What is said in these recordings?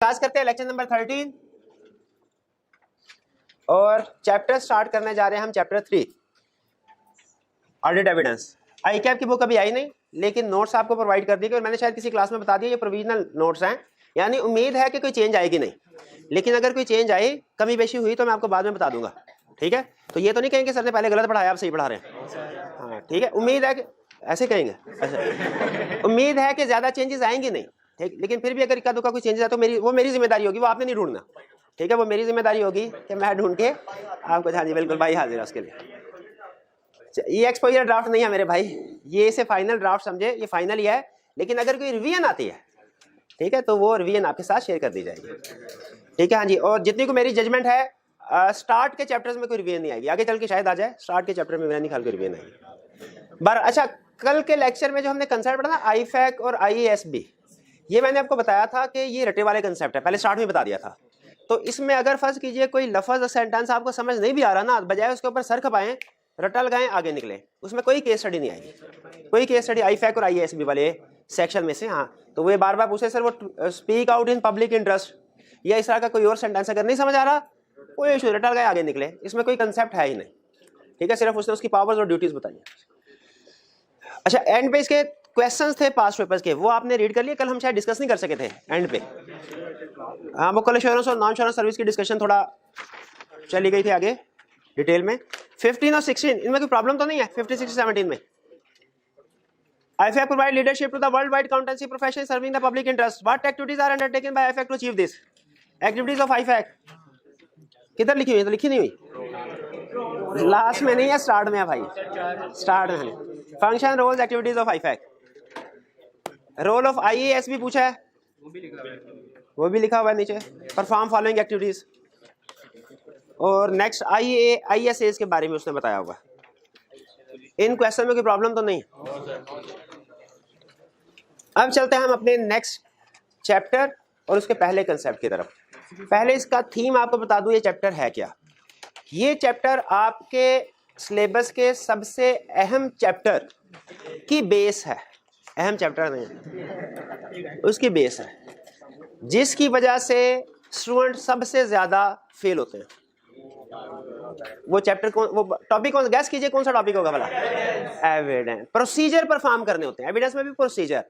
Class करते हैं lecture number 13 और चैप्टर स्टार्ट करने जा रहे हैं हम चैप्टर 3 ऑडिट एविडेंस। आई कैप की बुक अभी आई नहीं, लेकिन नोट्स आपको प्रोवाइड कर दिए और मैंने शायद किसी क्लास में बता दिया ये प्रोविजनल नोट्स हैं, यानी उम्मीद है कि कोई चेंज आएगी नहीं, लेकिन अगर कोई चेंज आई कमी बेशी हुई तो मैं आपको बाद में बता दूंगा। ठीक है, तो ये तो नहीं कहेंगे सर ने पहले गलत पढ़ाया आप सही पढ़ा रहे हैं। हाँ ठीक है, उम्मीद है कि ऐसे कहेंगे। अच्छा, उम्मीद है कि ज्यादा चेंजेस आएंगी नहीं, ठीक, लेकिन फिर भी अगर इक्का दुक्का कोई चेंजेस है तो मेरी जिम्मेदारी होगी, वो आपने नहीं ढूंढना। ठीक है, वो मेरी जिम्मेदारी होगी कि मैं ढूंढ के आपको। हाँ जी बिल्कुल भाई, हाजिर है उसके लिए। ये एक्सपोजर ड्राफ्ट नहीं है मेरे भाई, ये इसे फाइनल ड्राफ्ट समझे, ये फाइनल ही है, लेकिन अगर कोई रिवीजन आती है ठीक है तो वो रिवीजन आपके साथ शेयर कर दी जाएगी। ठीक है हाँ जी, और जितनी को मेरी जजमेंट है स्टार्ट के चैप्टर्स में कोई रिवीजन नहीं आएगी, आगे चल के शायद आ जाए, स्टार्ट के चैप्टर में मेरा निकाल के रिवीजन आएगी बार। अच्छा, कल के लेक्चर में जो हमने कंसेप्ट पढ़ा ना IFAC और IASB, ये मैंने आपको बताया था कि ये रटे वाले कंसेप्ट है, पहले स्टार्ट में बता दिया था। तो इसमें अगर फर्ज कीजिए कोई लफ्ज सेंटेंस आपको समझ नहीं भी आ रहा ना, बजाय उसके ऊपर सर खपाएं, रटा लगाएं, आगे निकले, उसमें कोई केस स्टडी नहीं आएगी, कोई केस स्टडी IFAC और IASB वाले सेक्शन में से। हाँ तो वो बार बार पूछे सर वो speak out in public interest या इस तरह का कोई और सेंटेंस अगर नहीं समझ आ रहा, कोई इशू, रटा लगाए आगे निकले, इसमें कोई कंसेप्ट है ही नहीं। ठीक है, सिर्फ उसने उसकी पावर्स और ड्यूटीज बताई। अच्छा, एंड पे इसके क्वेश्चंस थे पास्ट पेपर्स के, वो आपने रीड कर लिए, कल हम शायद डिस्कस नहीं कर सके थे एंड पे। हाँ वो कल एश्योरेंस और नॉन एश्योरेंस सर्विस की डिस्कशन थोड़ा चली गई थी आगे डिटेल में। 15 और 16 इनमें कोई प्रॉब्लम तो नहीं है? 15, 16, 17 में IFAC provide leadership to the worldwide accountancy profession serving the public interest. What activities are undertaken by IFAC to achieve this? Activities of IFAC किधर लिखी हुई है? तो लिखी नहीं हुई, लास्ट में नहीं है, स्टार्ट में है भाई, स्टार्ट में। Function, roles, activities of IFAC। Role of IASB पूछा है, वो भी लिखा हुआ है नीचे, परफॉर्म फॉलोइंग एक्टिविटीज। और नेक्स्ट IAS के बारे में उसने बताया होगा। इन क्वेश्चन में कोई प्रॉब्लम तो नहीं। अब चलते हैं हम अपने नेक्स्ट चैप्टर और उसके पहले कंसेप्ट की तरफ। पहले इसका थीम आपको बता दूं, ये चैप्टर है क्या। ये चैप्टर आपके सिलेबस के सबसे अहम चैप्टर की बेस है, अहम चैप्टर नहीं, उसकी बेस है, जिसकी वजह से स्टूडेंट सबसे ज्यादा फेल होते हैं। वो चैप्टर कौन, वो टॉपिक कौन, गैस कीजिए कौन सा टॉपिक होगा भला? एविडेंस। प्रोसीजर परफॉर्म करने होते हैं, एविडेंस में भी प्रोसीजर।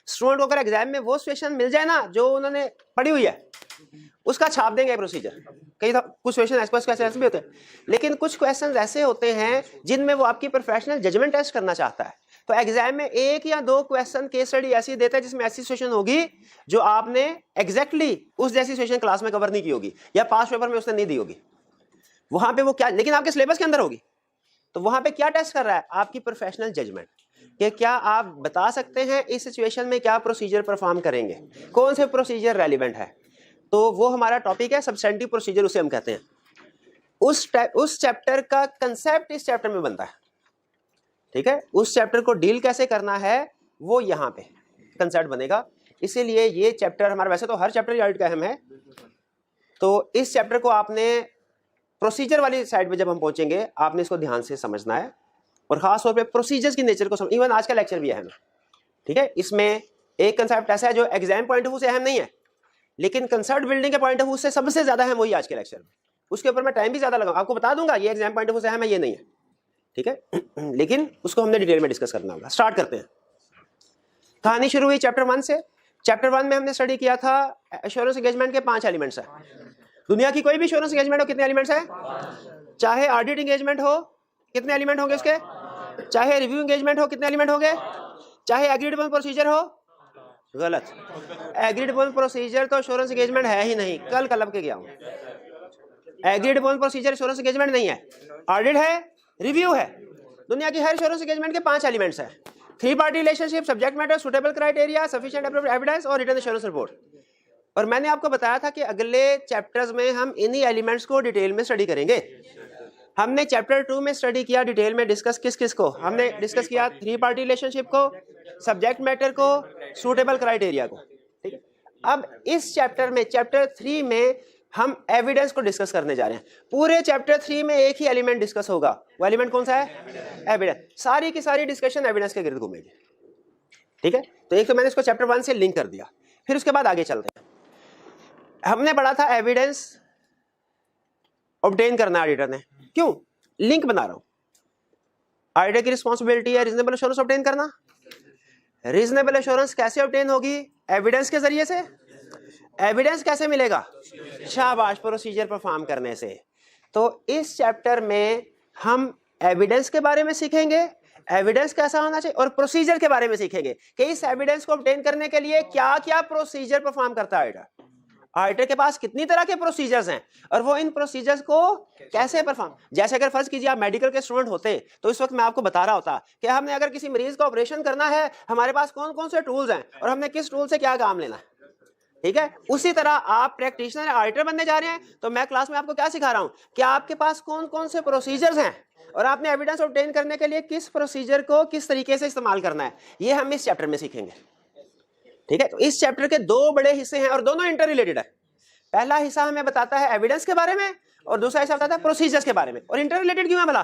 स्टूडेंट को अगर एग्जाम में वो सिचुएशन मिल जाए ना जो उन्होंने पढ़ी हुई है, उसका छाप देंगे प्रोसीजर। कई कुछ क्वेश्चन ऐसे भी होते हैं, लेकिन कुछ क्वेश्चन ऐसे होते हैं जिनमें वो आपकी प्रोफेशनल जजमेंट टेस्ट करना चाहता है। तो एग्जाम में 1 या 2 क्वेश्चन केस स्टडी ऐसी देता है जिसमें ऐसी सिचुएशन होगी जो आपने एग्जैक्टली उस जैसी सिचुएशन क्लास में कवर नहीं की होगी या पास पेपर में उसने नहीं दी होगी। वहां पे वो क्या, लेकिन आपके सिलेबस के अंदर होगी। तो वहां पे क्या टेस्ट कर रहा है? आपकी प्रोफेशनल जजमेंट, कि क्या आप बता सकते हैं इस सिचुएशन में क्या प्रोसीजर परफॉर्म करेंगे, कौन से प्रोसीजर रेलिवेंट है। तो वो हमारा टॉपिक है सब्सटेंटिव प्रोसीजर, उसे हम कहते हैं। उस चैप्टर का कंसेप्ट इस चैप्टर में बनता है। ठीक है, उस चैप्टर को डील कैसे करना है वो यहाँ पे कंसेप्ट बनेगा। इसीलिए ये चैप्टर हमारा, वैसे तो हर चैप्टर ऑडिट का अहम है, तो इस चैप्टर को आपने प्रोसीजर वाली साइड पे जब हम पहुंचेंगे आपने इसको ध्यान से समझना है, और खास तौर पे प्रोसीजर्स की नेचर को समझ। इवन आज का लेक्चर भी अहम है। ठीक है, इसमें एक कंसेप्ट ऐसा है जो एग्जाम पॉइंट ऑफ व्यू से अहम नहीं है, लेकिन कंसेप्ट बिल्डिंग के पॉइंट ऑफ व्यू से सबसे ज्यादा अहम वही आज के लेक्चर में। उसके ऊपर मैं टाइम भी ज्यादा लगाऊंगा, आपको बता दूंगा ये एग्जाम पॉइंट ऑफ व्यू से अहम है, ये नहीं है। ठीक है लेकिन उसको हमने डिटेल में डिस्कस करना होगा। स्टार्ट करते हैं। कहानी शुरू हुई चैप्टर 1 से। चैप्टर 1 में हमने स्टडी किया था एश्योरेंस एंगेजमेंट के 5 एलिमेंट्स है। दुनिया की कोई भी एश्योरेंस एंगेजमेंट हो, कितने एलिमेंट्स है? चाहे ऑडिट एंगेजमेंट हो, कितने एलिमेंट होंगे उसके? चाहे रिव्यू एंगेजमेंट हो, कितने एलिमेंट होंगे? चाहे एग्रीड अपॉन प्रोसीजर हो, गलत, एग्रीड अपॉन प्रोसीजर तो एश्योरेंस एंगेजमेंट है ही नहीं, कल कलब के गया हूं। Agreed upon procedure assurance engagement नहीं है, ऑडिट है, रिव्यू है। दुनिया की हर एश्योरेंस एंगेजमेंट के 5 एलिमेंट्स है। 3 party relationship, subject matter, suitable criteria, sufficient evidence और रिटन एश्योरेंस रिपोर्ट। और मैंने आपको बताया था कि अगले चैप्टर्स में हम इन्हीं एलिमेंट्स को डिटेल में स्टडी करेंगे। हमने चैप्टर 2 में स्टडी किया डिटेल में, डिस्कस किस को हमने डिस्कस किया? 3 पार्टी रिलेशनशिप को, सब्जेक्ट मैटर को, सूटेबल क्राइटेरिया को। ठीक है, अब इस चैप्टर में, चैप्टर 3 में हम एविडेंस को डिस्कस करने जा रहे हैं। पूरे चैप्टर 3 में एक ही एलिमेंट डिस्कस होगा, वो एलिमेंट कौन सा है? एविडेंस। सारी की सारी डिस्कशन एविडेंस के गिर्द घूमेगी। ठीक है, तो एक तो मैंने इसको चैप्टर 1 से लिंक कर दिया, फिर उसके बाद आगे चलते हैं। हमने पढ़ा था एविडेंस ऑब्टेन करना ऑडिटर ने, क्यों? लिंक बना रहा हूं, ऑडिटर की रिस्पॉन्सिबिलिटी है रीजनेबल एश्योरेंस ऑब्टेन करना। रीजनेबल एश्योरेंस कैसे ऑब्टेन होगी? एविडेंस के जरिए से। एविडेंस कैसे मिलेगा? शाबाश, प्रोसीजर परफॉर्म करने से। तो इस चैप्टर में हम एविडेंस के बारे में सीखेंगे, एविडेंस कैसा होना चाहिए, और प्रोसीजर के बारे में सीखेंगे कि इस एविडेंस को ऑब्टेन करने के लिए क्या क्या प्रोसीजर परफॉर्म करता है ऑडिटर। ऑडिटर के पास कितनी तरह के प्रोसीजर्स हैं और वो इन प्रोसीजर्स को कैसे परफॉर्म। जैसे अगर फर्ज कीजिए आप मेडिकल के स्टूडेंट होते तो इस वक्त मैं आपको बता रहा होता कि हमने अगर किसी मरीज का ऑपरेशन करना है, हमारे पास कौन कौन से टूल्स हैं और हमने किस टूल से क्या काम लेना है। ठीक है, उसी तरह आप प्रैक्टिशनर ऑडिटर बनने जा रहे हैं तो मैं क्लास में आपको क्या सिखा रहा हूं कि आपके पास कौन कौन से प्रोसीजर्स हैं और आपने एविडेंस ऑब्टेन करने के लिए किस प्रोसीजर को किस तरीके से इस्तेमाल करना है, ये हम इस चैप्टर में सीखेंगे। ठीक है, तो इस चैप्टर के दो बड़े हिस्से हैं और दोनों इंटर रिलेटेड है। पहला हिस्सा हमें बताता है एविडेंस के बारे में और दूसरा हिस्सा बताता है प्रोसीजर्स के बारे में। और इंटर रिलेटेड क्यों है भला?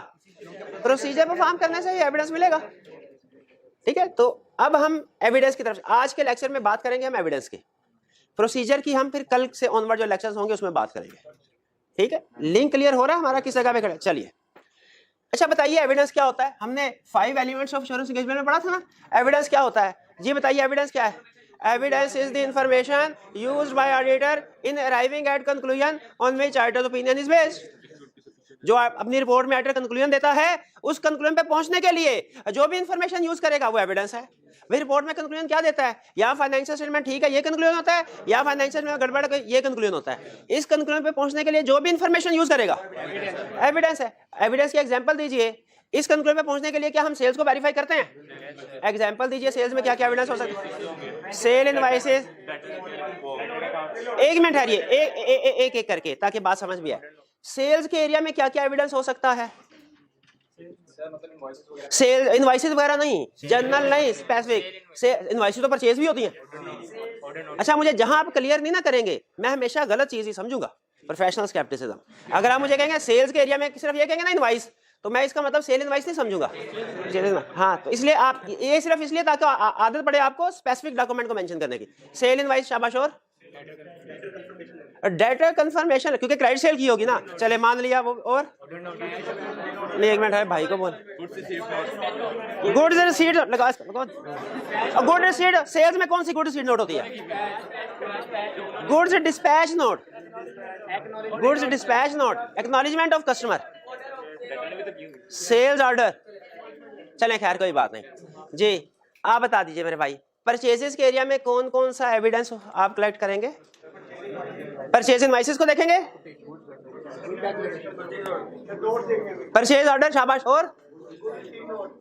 प्रोसीजर परफॉर्म करने से ही एविडेंस मिलेगा। ठीक है, तो अब हम एविडेंस की तरफ आज के लेक्चर में बात करेंगे हम एविडेंस की। प्रोसीजर की हम फिर कल से ऑनवर्ड जो लेक्चर्स होंगे उसमें बात करेंगे। ठीक है, लिंक क्लियर हो रहा है हमारा किस जगह पे खड़ा? चलिए, अच्छा बताइए एविडेंस क्या होता है? हमने 5 एलिमेंट्स ऑफ एश्योरेंस एंगेजमेंट में पढ़ा था ना। एविडेंस क्या होता है जी? बताइए एविडेंस क्या है? Evidence is the information used by auditor in arriving at conclusion on which auditors opinion is based. जो अपनी रिपोर्ट में ऑडिटर कंक्लूजन देता है, उस कंक्लूजन पे पहुंचने के लिए जो भी इंफॉर्मेशन यूज करेगा वो एविडेंस है। भाई रिपोर्ट में कंक्लूजन क्या देता है? या फाइनेंशियल स्टेटमेंट ठीक है, ये कंक्लूजन होता है, या फाइनेंशियल में गड़बड़ है, ये कंक्लूजन होता है। इस कंक्लूजन पे पहुंचने के लिए जो भी इंफॉर्मेशन यूज करेगा एविडेंस है। एविडेंस की एग्जांपल दीजिए। इस कंक्लूजन पे पहुंचने के लिए क्या हम सेल्स को वेरीफाई करते हैं? एग्जांपल दीजिए, सेल्स में क्या क्या एविडेंस हो सकता है? Sale invoices. एक मिनट ठहरिए, एक एक करके ताकि बात समझ भी आए। सेल्स के एरिया में क्या क्या एविडेंस हो सकता है? सेल इनवॉइसेस वगैरह नहीं, जनरल नहीं, स्पेसिफिक। से इनवॉइसेस तो परचेज भी होती हैं। अच्छा, मुझे जहां आप क्लियर नहीं ना करेंगे मैं हमेशा गलत चीज ही समझूंगा, प्रोफेशनल स्केप्टिसिज्म। अगर आप मुझे कहेंगे सेल्स के एरिया में सिर्फ ये कहेंगे ना इनवॉइस, तो मैं इसका मतलब सेल इनवॉइस नहीं समझूंगा। हाँ, तो इसलिए आप ये सिर्फ इसलिए ताकि आदत पड़े आपको स्पेसिफिक डॉक्यूमेंट को मेंशन करने की। सेल इनवॉइस, शाबाश। और डेटा कंफर्मेशन, क्योंकि क्रेडिट सेल की होगी ना। चले मान लिया वो, और नहीं एक मिनट है भाई को बोल। गुड्स रिसीट लगा, गुड रिसीट। सेल्स में कौन सी गुड रिसीट नोट होती है? Goods dispatch note, goods dispatch note, acknowledgement of customer, sales order. चलें खैर कोई बात नहीं जी। आप बता दीजिए मेरे भाई, परचेजेस के एरिया में कौन कौन सा एविडेंस आप कलेक्ट करेंगे? परचेज इनवॉइसेस को देखेंगे, परचेज ऑर्डर, शाबाश। और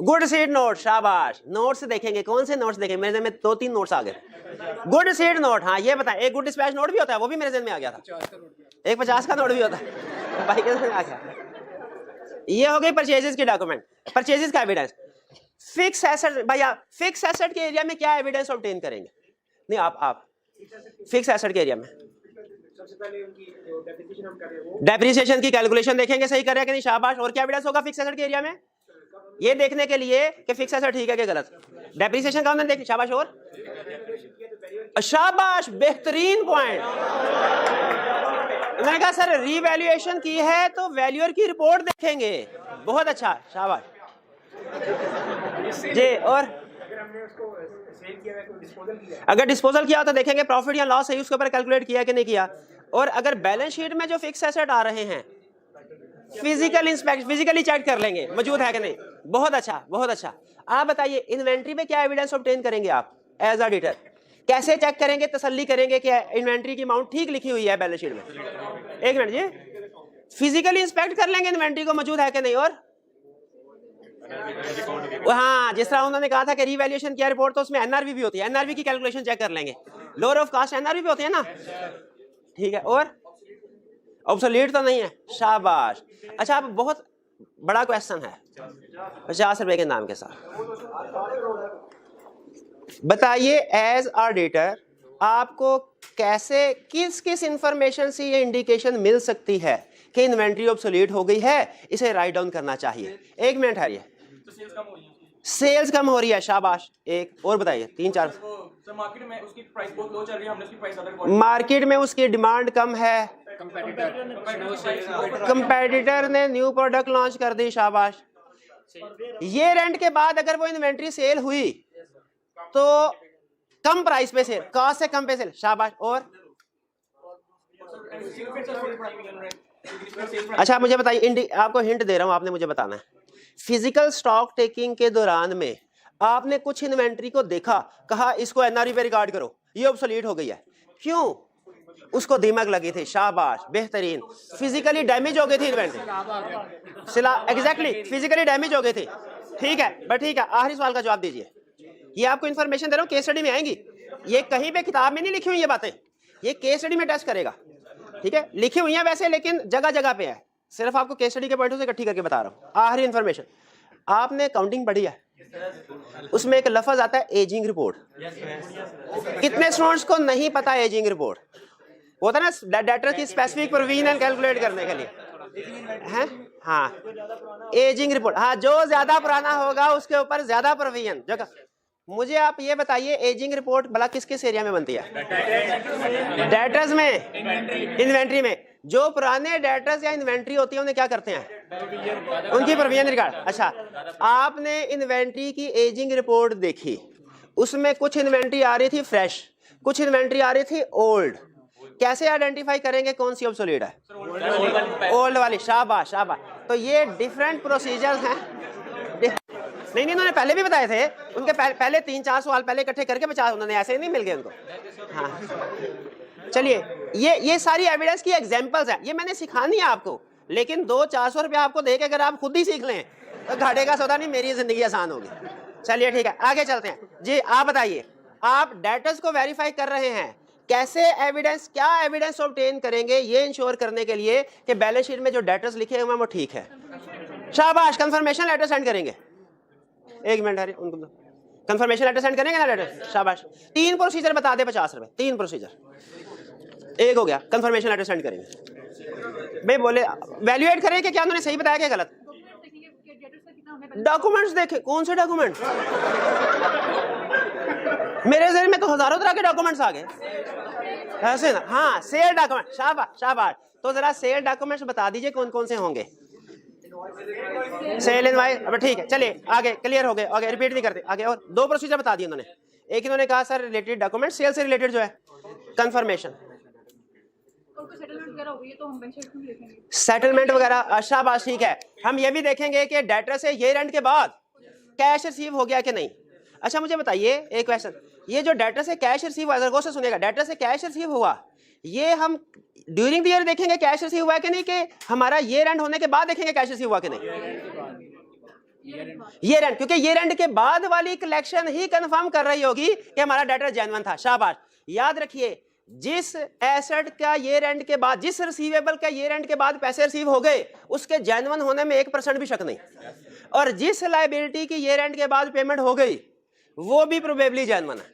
गुड रिसीट नोट, शाबाश। नोट्स देखेंगे, कौन से नोट्स देखेंगे? मेरे में 2-3 नोट्स आ गए। गुड रिसीट नोट, हाँ ये बताएं। एक गुड डिस्पैच नोट भी होता है, वो भी मेरे ज़हन में आ गया था। एक 50 का नोट भी होता है, भाई के ज़हन में आ गया। ये हो गई परचेजेस की डॉक्यूमेंट, परचेजेस का एविडेंस। फिक्स एसेट, भैया फिक्स एसेट के एरिया में क्या एविडेंस ऑब्टेन करेंगे? नहीं आप फिक्स एसेट के एरिया में सबसे पहले उनकी डेप्रिसिएशन की कैलकुलेशन देखेंगे, सही कर रहे हैं कि नहीं, शाबाश। और क्या एविडेंस होगा फिक्स एसेट के एरिया में? ये देखने के लिए कि फिक्स एसेट ठीक है कि गलत। डेप्रिसिएशन का देख, शाबाश। और शाबाश, बेहतरीन पॉइंट। मैंने कहा सर रीवैल्यूएशन की है तो वैल्यूअर की रिपोर्ट देखेंगे, बहुत अच्छा, शाबाश जी। और अगर डिस्पोजल किया तो देखेंगे प्रॉफिट या लॉस है उसके ऊपर कैलकुलेट किया कि नहीं किया। और अगर बैलेंस शीट में जो फिक्स एसेट आ रहे हैं फिजिकली चेक कर लेंगे मौजूद है कि नहीं। बहुत अच्छा, बहुत अच्छा। आप बताइए इन्वेंट्री में क्या एविडेंस ऑब्टेन करेंगे आप एज ऑडिटर? कैसे चेक करेंगे, तसल्ली करेंगे कि इन्वेंट्री की अमाउंट ठीक लिखी हुई है बैलेंस शीट में? एक मिनट जी, फिजिकली इंस्पेक्ट कर लेंगे इन्वेंट्री को मौजूद है कि नहीं। और हाँ, जिस तरह उन्होंने कहा था कि रीवैल्यूएशन किया रिपोर्ट तो उसमें एनआरवी भी होती है, एनआरवी की कैलकुलेशन चेक कर लेंगे। लोअर ऑफ कास्ट एनआरवी भी होती है ना, ठीक है। और ऑब्सोलीट तो नहीं है, शाबाश। अच्छा, अब बहुत बड़ा क्वेश्चन है 50 रुपए के नाम के साथ। बताइए एज ऑडिटर आपको कैसे, किस किस इंफॉर्मेशन से ये इंडिकेशन मिल सकती है कि इन्वेंट्री ऑब्सोलीट हो गई है, इसे राइट डाउन करना चाहिए? एक मिनट है, ये सेल्स कम हो रही है, शाबाश। एक और बताइए, 3-4। मार्केट में उसकी प्राइस बहुत लो चल रही है, हमने उसकी प्राइस ज्यादा, मार्केट में उसकी डिमांड कम है, कंपेटिटर ने न्यू प्रोडक्ट लॉन्च कर दी, शाबाश। ये रेंट के बाद अगर वो इन्वेंट्री सेल हुई तो कम प्राइस पे सेल, कॉस्ट से कम पे सेल, शाबाश। और अच्छा मुझे बताइए, आपको हिंट दे रहा हूं, आपने मुझे बताना है। फिजिकल स्टॉक टेकिंग के दौरान में आपने कुछ इन्वेंट्री को देखा, कहा इसको एनआरवी पे रिकॉर्ड करो, ये ऑब्सोलीट हो गई है, क्यों? उसको दिमाग लगी थी, शाबाश, बेहतरीन। फिजिकली डैमेज हो गई थी इन्वेंट्री, एग्जैक्टली फिजिकली डैमेज हो गई थी, ठीक है। बट ठीक है, आखिरी सवाल का जवाब दीजिए। ये आपको इन्फॉर्मेशन दे रहा हूँ, केस स्टडी में आएंगी, ये कहीं पे किताब में नहीं लिखी हुई ये बातें, ये केस स्टडी में टेस्ट करेगा, ठीक है। लिखी हुई है वैसे, लेकिन जगह जगह पे है, सिर्फ आपको केस स्टडी के पॉइंट से इकट्ठी करके बता रहा हूँ। आखिरी इन्फॉर्मेशन, आपने काउंटिंग पढ़ी है, उसमें एक लफ्ज आता है एजिंग रिपोर्ट। कितने स्टूडेंट्स को नहीं पता एजिंग रिपोर्ट? होता है ना डेटर की स्पेसिफिक प्रोविजन कैलकुलेट करने के लिए, हैं? हाँ, एजिंग रिपोर्ट, हाँ, जो ज्यादा पुराना होगा उसके ऊपर ज्यादा प्रोविजन। जगह मुझे आप ये बताइए, एजिंग रिपोर्ट भला किस किस एरिया में बनती है? डेटर्स में, इन्वेंट्री में। जो पुराने डेटर्स या इन्वेंट्री होती है उन्हें क्या करते हैं? उनकी प्रोविजन रिकॉर्ड। अच्छा, आपने इन्वेंट्री की एजिंग रिपोर्ट देखी, उसमें कुछ इन्वेंट्री आ रही थी फ्रेश, कुछ इन्वेंट्री आ रही थी ओल्ड। कैसे आइडेंटिफाई करेंगे कौन सी ऑब्सोलीट है? ओल्ड वाली, शाबाश शाबाश। तो ये डिफरेंट प्रोसीजर्स हैं। नहीं, उन्होंने पहले भी बताए थे, उनके पहले 3-4 सवाल पहले इकट्ठे करके 50 उन्होंने ऐसे नहीं मिल गए उनको। हाँ, चलिए, ये सारी एविडेंस की एग्जांपल्स हैं, ये मैंने सिखानी है आपको, लेकिन 200-400 रुपया आपको देके अगर आप खुद ही सीख लें तो घाटे का सौदा नहीं, मेरी जिंदगी आसान होगी। चलिए ठीक है, आगे चलते हैं जी। आप बताइए, आप डेटर्स को वेरीफाई कर रहे हैं, कैसे एविडेंस, क्या एविडेंस ऑब्टेन करेंगे ये इंश्योर करने के लिए कि बैलेंस शीट में जो डेटर्स लिखे हुए हैं वो ठीक है? शाबाश, कंफर्मेशन लेटर सेंड करेंगे। एक मिनट, अरे उनको कंफर्मेशन लेटर सेंड करेंगे ना लेटर, शाबाश। 3 प्रोसीजर बता दे, 50 रुपए, 3 प्रोसीजर। एक हो गया, कंफर्मेशन लेटर सेंड करेंगे। भाई बोले वैल्यूएट करें कि क्या उन्होंने सही बताया क्या गलत? डॉक्यूमेंट्स देखे, कौन से डॉक्यूमेंट? मेरे जहन में तो हजारों तरह के डॉक्यूमेंट्स आ गए, ऐसे ना? हाँ, सेल डॉक्यूमेंट, शाबाश शाबाश। तो जरा सेल डॉक्यूमेंट्स बता दीजिए कौन कौन से होंगे? सेल इनवॉइस, अब ठीक है, चलिए आगे, क्लियर हो गए, आगे रिपीट नहीं करते आगे। और 2 प्रोसीजर बता दिए उन्होंने। एक इन्होंने कहा सर रिलेटेड डॉक्यूमेंट, सेल से रिलेटेड जो है कंफर्मेशन, सेटलमेंट वगैरह, शाबाश, ठीक है। हम ये भी देखेंगे कि डेटर से ईयर एंड के बाद कैश रिसीव हो गया कि नहीं। अच्छा मुझे बताइए एक क्वेश्चन, ये जो डेटर से कैश रिसीव हुआ, गौर से सुनिएगा, डेटर से कैश रिसीव हुआ, ये हम ड्यूरिंग द ईयर देखेंगे कैश रिसीव हुआ है कि नहीं, कि हमारा ईयर एंड होने के बाद देखेंगे कैश रिसीव हुआ कि नहीं? ईयर एंड, क्योंकि ईयर एंड के बाद वाली कलेक्शन ही कंफर्म कर रही होगी कि हमारा डेटर जेन्युइन था, शाबाश। याद रखिए, जिस एसेट का ईयर एंड के बाद, जिस रिसीवेबल का ईयर एंड के बाद पैसे रिसीव हो गए, उसके जेन्युइन होने में 1% भी शक नहीं। और जिस लायबिलिटी की ईयर एंड के बाद पेमेंट हो गई वो भी प्रोबेबली जेन्युइन है,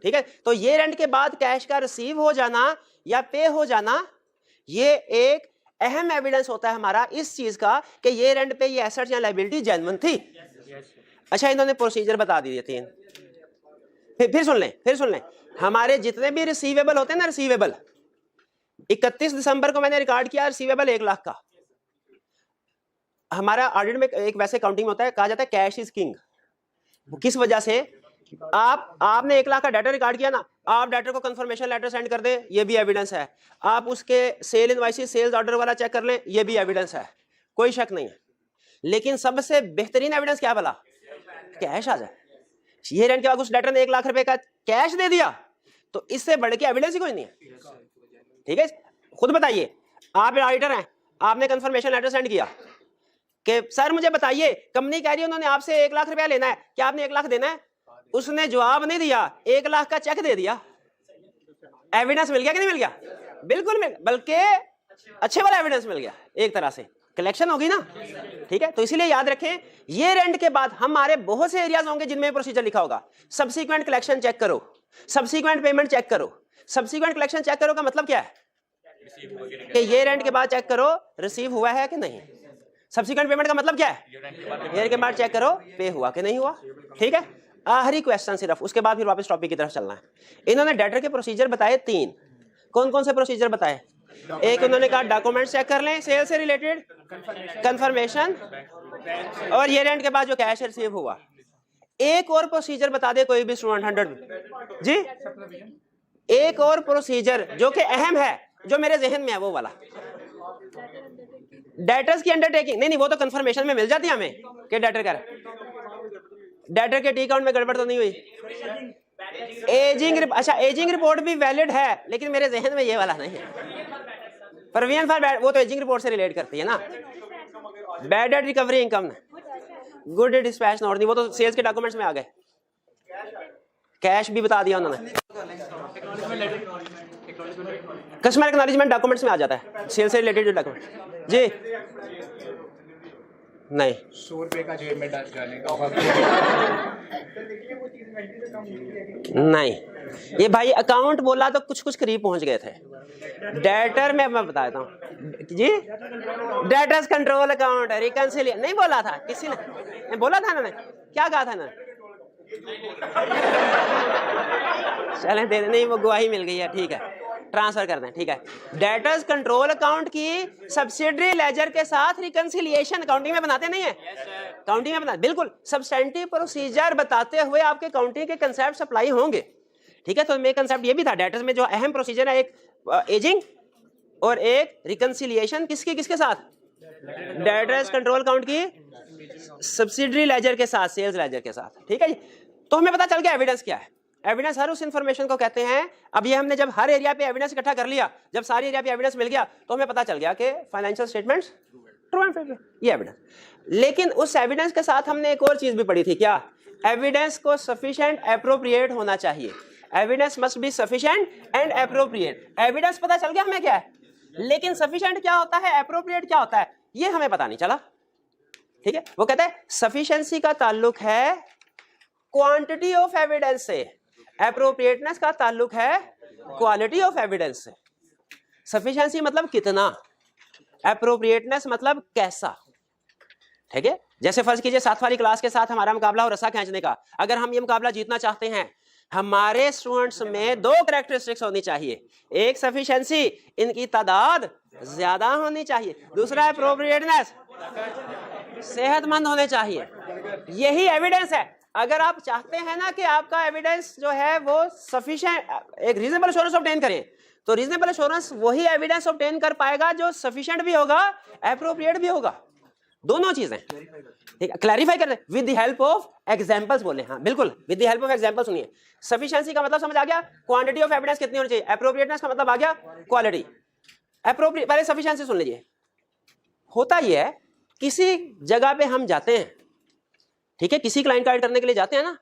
ठीक है। तो ईयर एंड के बाद कैश का रिसीव हो जाना या पे हो जाना, ये एक अहम एविडेंस होता है हमारा इस चीज का कि ईयर एंड पे ये एसेट या लायबिलिटी जेन्युइन थी। अच्छा, इन्होंने प्रोसीजर बता दिए 3। फिर सुन लें, हमारे जितने भी रिसीवेबल होते हैं ना, रिसीवेबल 31 दिसंबर को मैंने रिकॉर्ड किया रिसीवेबल 1 लाख का। हमारा ऑडिट में एक वैसे काउंटिंग में होता है, कहा जाता है कैश इज किंग। किस वजह से? आपने 1 लाख का डाटा रिकॉर्ड किया ना, आप डाटा को कंफर्मेशन लेटर सेंड कर दें, ये भी एविडेंस है। आप उसके सेल इनवॉइसेस, सेल्स ऑर्डर वाला चेक कर लें, ये भी एविडेंस है, कोई शक नहीं है। लेकिन सबसे बेहतरीन एविडेंस क्या भला? कैश आ जाए। ये रेंट के बाद उस डाटा ने 1 लाख रुपए का कैश दे दिया, तो इससे बढ़ के एविडेंस ही कोई नहीं है, ठीक है। खुद बताइए, आप ऑडिटर हैं, आपने कंफर्मेशन लेटर सेंड किया कि सर मुझे बताइए, कंपनी कह रही है उन्होंने आपसे 1 लाख रुपया लेना है, क्या आपने 1 लाख देना है? उसने जवाब नहीं दिया, 1 लाख का चेक दे दिया, एविडेंस मिल गया कि नहीं मिल गया? बिल्कुल मिल, बल्कि अच्छे वाला एविडेंस मिल गया, एक तरह से कलेक्शन होगी ना, ठीक है। तो इसीलिए याद रखें, ये रेंट के बाद हमारे बहुत से एरियाज होंगे जिनमें प्रोसीजर लिखा होगा, सब्सिक्वेंट कलेक्शन चेक करो, सब्सिक्वेंट पेमेंट चेक करो। सब्सिक्वेंट कलेक्शन चेक करो का मतलब क्या है? कि ये रेंट के बाद चेक करो रिसीव हुआ है कि नहीं। सब्सिक्वेंट पेमेंट का मतलब क्या है? ईयर के बाद चेक करो पे हुआ कि नहीं हुआ, ठीक है। आखिरी क्वेश्चन सिर्फ, उसके बाद फिर वापस टॉपिक की तरफ चलना है। इन्होंने डेटर के प्रोसीजर बताए 3। कौन कौन से प्रोसीजर बताए? एक उन्होंने कहा डॉक्यूमेंट चेक कर लें सेल से रिलेटेड, कंफर्मेशन, और ईयर एंड के बाद जो कैश रिसीव हुआ। एक और प्रोसीजर बता दे कोई भी स्टूडेंट 100 जी, एक और प्रोसीजर जो कि अहम है, जो मेरे जहन में है वो वाला। डेटर्स की अंडरटेकिंग, नहीं वो तो कंफर्मेशन में मिल जाती है हमें कि डेटर कर, डेटर के टी अकाउंट में गड़बड़ तो नहीं हुई। एजिंग, अच्छा एजिंग रिपोर्ट भी वैलिड है, लेकिन मेरे जहन में ये वाला नहीं है। प्रोविजन फॉर बैड, वो तो एजिंग रिपोर्ट से रिलेट करती है ना। Bad debt recovery income, good dispatch note, नहीं वो तो सेल्स के डॉक्यूमेंट्स में आ गए। कैश भी बता दिया उन्होंने, कस्टमर एक्नॉलेजमेंट डॉक्यूमेंट्स में आ जाता है, सेल्स से रिलेटेड डॉक्यूमेंट जी। नहीं 100 रुपए का जेब में डालने का नहीं, ये भाई अकाउंट बोला तो कुछ कुछ करीब पहुंच गए थे। डेटर में मैं बताता हूँ जी, डेटर्स कंट्रोल अकाउंट रिकंसिलिएशन नहीं बोला था किसी ने, बोला था ना, क्या कहा था ना, चलें दे नहीं, वो गवाही मिल गई है, ठीक है ट्रांसफर कर दें, ठीक है। डेटर्स कंट्रोल अकाउंट की सब्सिडरी लेजर के साथ रिकंसिलिएशन काउंटिंग में बनाते नहीं है, काउंटिंग में बनाते, बिल्कुल सब्सटेंटिव प्रोसीजर बताते हुए आपके काउंटिंग के कंसेप्ट अप्लाई होंगे, ठीक है। तो मेरा कंसेप्ट ये भी था, डेटर्स में जो अहम प्रोसीजर है, एक एजिंग और एक रिकंसिलिएशन, किसके किसके साथ, डेटर्स कंट्रोल अकाउंट की सब्सिडरी लेजर के साथ, सेल्स लेजर के साथ, ठीक है जी। तो हमें पता चल गया एविडेंस क्या है। एविडेंस हर उस इंफॉर्मेशन को कहते हैं, अब ये हमने जब हर एरिया पे एविडेंस इकट्ठा कर लिया, जब सारी एरिया पे एविडेंस मिल गया, तो हमें पता चल गया कि financial statements true and fair, ये एविडेंस। लेकिन उस एविडेंस के साथ हमने एक और चीज भी पढ़ी थी, क्या? एविडेंस को सफिशिएंट एप्रोप्रिएट होना चाहिए, evidence must be sufficient and appropriate. Evidence पता चल गया हमें क्या है, लेकिन सफिशिएंट क्या होता है, एप्रोप्रिएट क्या होता है, ये हमें पता नहीं चला, ठीक है। वो कहते हैं सफिशिएंसी का ताल्लुक है क्वांटिटी ऑफ एविडेंस से, एप्रोप्रिएटनेस का ताल्लुक है क्वालिटी ऑफ एविडेंस से। सफिशिएंसी मतलब कितना, एप्रोप्रिएटनेस मतलब कैसा, ठीक है। जैसे फर्ज कीजिए 7 वाली क्लास के साथ हमारा मुकाबला हो रस्सा खींचने का, अगर हम ये मुकाबला जीतना चाहते हैं, हमारे स्टूडेंट्स में 2 कैरेक्टरिस्टिक्स होनी चाहिए, एक सफिशिएंसी, इनकी तादाद ज्यादा होनी चाहिए, दूसरा एप्रोप्रिएटनेस, सेहतमंद होने चाहिए। यही एविडेंस है। अगर आप चाहते हैं ना कि आपका एविडेंस जो है वो सफिशिएंट, एक रीजनेबल एश्योरेंस ऑब्टेन करें, तो रीजनेबल एश्योरेंस वही एविडेंस ऑब्टेन कर पाएगा जो सफिशिएंट भी होगा, एप्रोप्रिएट भी होगा, दोनों चीजें, ठीक है। क्लैरिफाई कर दे, with the help of examples बोले, हाँ बिल्कुल with the help of example. सुनिए, सफिशिएंसी का मतलब समझ आ गया, क्वांटिटी ऑफ एविडेंस कितनी होनी चाहिए, एप्रोप्रिएटनेस का मतलब आ गया क्वालिटी, एप्रोप्रिएट। पहले सफिशिएंसी सुन लीजिए। होता यह है, किसी जगह पे हम जाते हैं, ठीक है, किसी क्लाइंट कार्ड करने के लिए जाते हैं ना,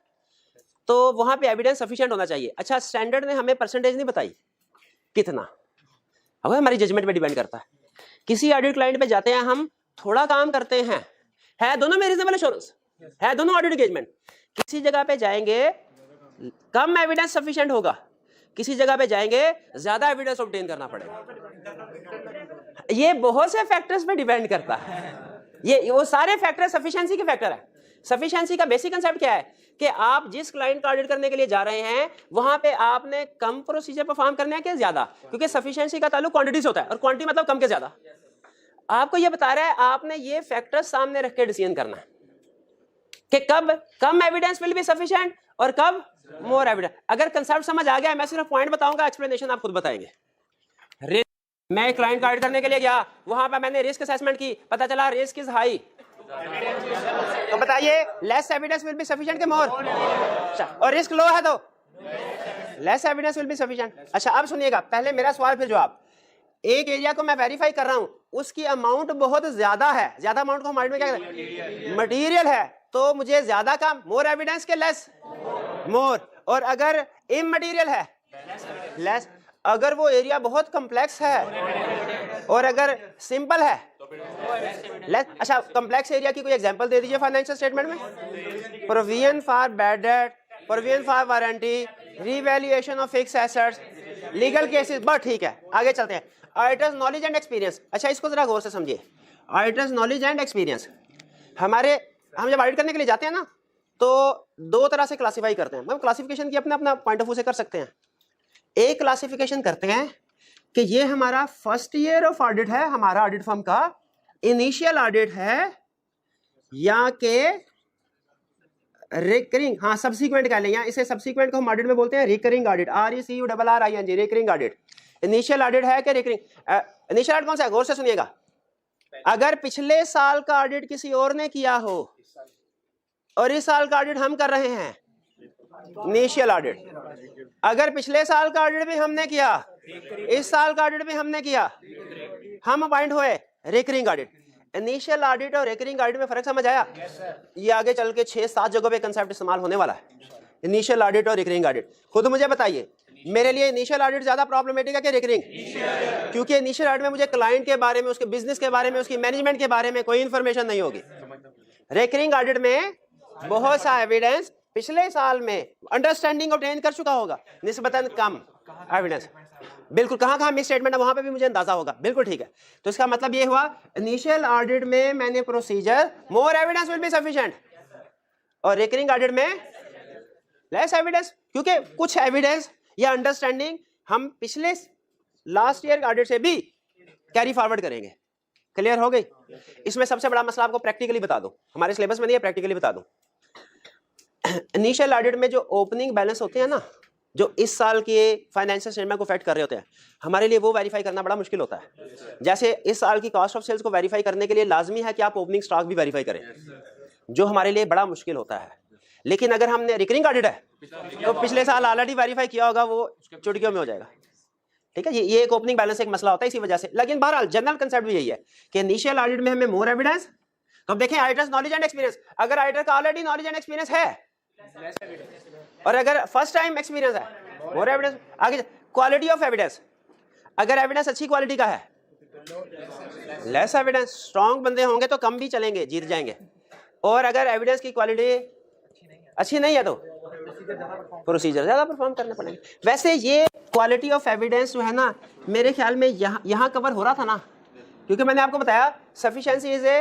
तो वहां पे एविडेंस सफिशिएंट होना चाहिए। अच्छा, स्टैंडर्ड ने हमें परसेंटेज नहीं बताई कितना, अब हमारी जजमेंट पे डिपेंड करता है। किसी ऑडिट क्लाइंट पे जाते हैं हम, थोड़ा काम करते हैं, है दोनों में रीजनेबल एश्योरेंस, है दोनों ऑडिट एंगेजमेंट। किसी जगह पे जाएंगे कम एविडेंस सफिशिएंट होगा, किसी जगह पे जाएंगे ज्यादा एविडेंस ऑब्टेन करना पड़ेगा। ये बहुत से फैक्टर्स पे डिपेंड करता है, ये वो सारे फैक्टर सफिशिएंसी के फैक्टर है। सफिशिएंसी का बेसिक कंसेप्ट क्या है कि आप जिस क्लाइंट का ऑडिट करने के लिए जा रहे हैं, वहां पे आपने कम प्रोसीजर परफॉर्म करना है कि ज्यादा, क्योंकि सफिशिएंसी का ताल्लुक क्वांटिटी से होता है, और क्वांटिटी मतलब कम के ज्यादा। आपको ये बता रहा है, आपने ये फैक्टर सामने रख के डिसीजन करना है कि कब कम एविडेंस विल बी सफिशिएंट और कब मोर एविडेंस। अगर कंसेप्ट समझ आ गया, मैं सिर्फ पॉइंट बताऊंगा, एक्सप्लेनेशन आप खुद बताएंगे। मैं क्लाइंट का ऑडिट करने के लिए गया, वहां पर मैंने रिस्क असेसमेंट की, पता चला रिस्क इज हाई, तो बताइए less evidence will be sufficient के मोर, और रिस्क लो है तो less evidence will be sufficient. अच्छा अब सुनिएगा, पहले मेरा सवाल फिर जवाब। एक एरिया को मैं वेरीफाई कर रहा हूं, उसकी अमाउंट बहुत ज्यादा है, ज्यादा अमाउंट को हमारे में क्या कहते हैं, मटीरियल है, तो मुझे ज्यादा काम, मोर एविडेंस के लेस मोर, और अगर इमटेरियल है लेस। अगर वो एरिया बहुत कॉम्प्लेक्स है और अगर सिंपल है लेस। अच्छा, कॉम्प्लेक्स एरिया की कोई एग्जांपल दे दीजिए फाइनेंशियल स्टेटमेंट में। Provision for bad debt, provision for warranty, revaluation of fixed assets, legal cases, बस ठीक है, आगे चलते हैं। Auditors knowledge and experience. अच्छा, इसको जरा गौर से समझिए, ऑडिटर्स नॉलेज एंड एक्सपीरियंस। हम जब ऑडिट करने के लिए जाते हैं ना, तो दो तरह से क्लासीफाई करते हैं, मतलब क्लासिफिकेशन की अपना अपना पॉइंट ऑफ व्यू से कर सकते हैं। एक क्लासिफिकेशन करते हैं कि ये हमारा फर्स्ट ईयर ऑफ ऑडिट है, हमारा ऑडिट फर्म का इनिशियल ऑडिट है, या के रिकरिंग, हाँ सब्सिक्वेंट कह लें, या इसे सब्सिक्वेंट को हम ऑडिट में बोलते हैं recurring audit, RECURRING, recurring audit. Initial audit है कि रिकरिंग? इनिशियल ऑडिट कौन सा है, गौर से सुनिएगा। अगर पिछले साल का ऑडिट किसी और ने किया हो और इस साल का ऑडिट हम कर रहे हैं, इनिशियल ऑडिट। अगर पिछले साल का ऑडिट भी हमने किया, इस साल का ऑडिट भी हमने किया, हम अपॉइंट हुए, रिकरिंग ऑडिट। इनिशियल ऑडिट और रिकरिंग ऑडिट में फर्क समझ आया? ये आगे चल के 6-7 जगहों पे कंसेप्ट इस्तेमाल होने वाला है, इनिशियल ऑडिट और रिकरिंग ऑडिट। खुद मुझे बताइए, मेरे लिए इनिशियल ऑडिट ज्यादा प्रॉब्लमेटिक है कि रिकरिंग? क्योंकि इनिशियल ऑडिट में मुझे क्लाइंट के बारे में, उसके बिजनेस के बारे में, उसकी मैनेजमेंट के बारे में कोई इंफॉर्मेशन नहीं होगी। रिकरिंग ऑडिट में बहुत सा एविडेंस पिछले साल में अंडरस्टैंडिंग ऑब्टेन कर चुका होगा, निस्बतन कम एविडेंस। बिल्कुल, कहां मिस स्टेटमेंट है वहां पे भी मुझे अंदाजा होगा। बिल्कुल ठीक है। तो इसका मतलब ये हुआ, इनिशियल ऑडिट में मैंने procedure, more evidence will be sufficient, और रिकरिंग ऑडिट में लेस एविडेंस, क्योंकि कुछ एविडेंस या अंडरस्टैंडिंग हम पिछले लास्ट ईयर ऑडिट से भी कैरी फॉरवर्ड करेंगे। क्लियर हो गई? इसमें सबसे बड़ा मसला आपको प्रैक्टिकली बता दूं, हमारे सिलेबस में नहीं है, प्रैक्टिकली बता दूं। इनिशियल ऑडिट में जो ओपनिंग बैलेंस होते हैं ना, जो इस साल के फाइनेंशियल स्टेटमेंट को इफेक्ट कर रहे होते हैं, हमारे लिए वो वेरीफाई करना बड़ा मुश्किल होता है। जैसे इस साल की कॉस्ट ऑफ सेल्स को वेरीफाई करने के लिए लाजमी है कि आप ओपनिंग स्टॉक भी वेरीफाई करें, जो हमारे लिए बड़ा मुश्किल होता है। लेकिन अगर हमने रिकरिंग ऑडिट है तो पिछले साल ऑलरेडी वेरीफाई किया होगा, वो चुटकियों में हो जाएगा। ठीक है, ये एक ओपनिंग बैलेंस एक मसला होता है इसी वजह से। लेकिन बहरहाल जनरल कंसेप्ट भी यही है कि इनिशियल ऑडिट में हमें मोर एविडेंस। तो अब देखें ऑडिटर्स नॉलेज एंड एक्सपीरियंस, अगर ऑडिटर का ऑलरेडी नॉलेज एंड एक्सपीरियंस है और अगर फर्स्ट टाइम एक्सपीरियंस है, मोर एविडेंस। आगे क्वालिटी ऑफ एविडेंस, अगर एविडेंस अच्छी क्वालिटी का है, लेस एविडेंस। स्ट्रॉन्ग बंदे होंगे तो कम भी चलेंगे, जीत जाएंगे, और अगर एविडेंस की क्वालिटी अच्छी नहीं है तो प्रोसीजर ज्यादा परफॉर्म करने पड़ेंगे। वैसे ये क्वालिटी ऑफ एविडेंस जो है ना, मेरे ख्याल में यहाँ कवर हो रहा था ना, क्योंकि मैंने आपको बताया सफिशिएंसी इज ए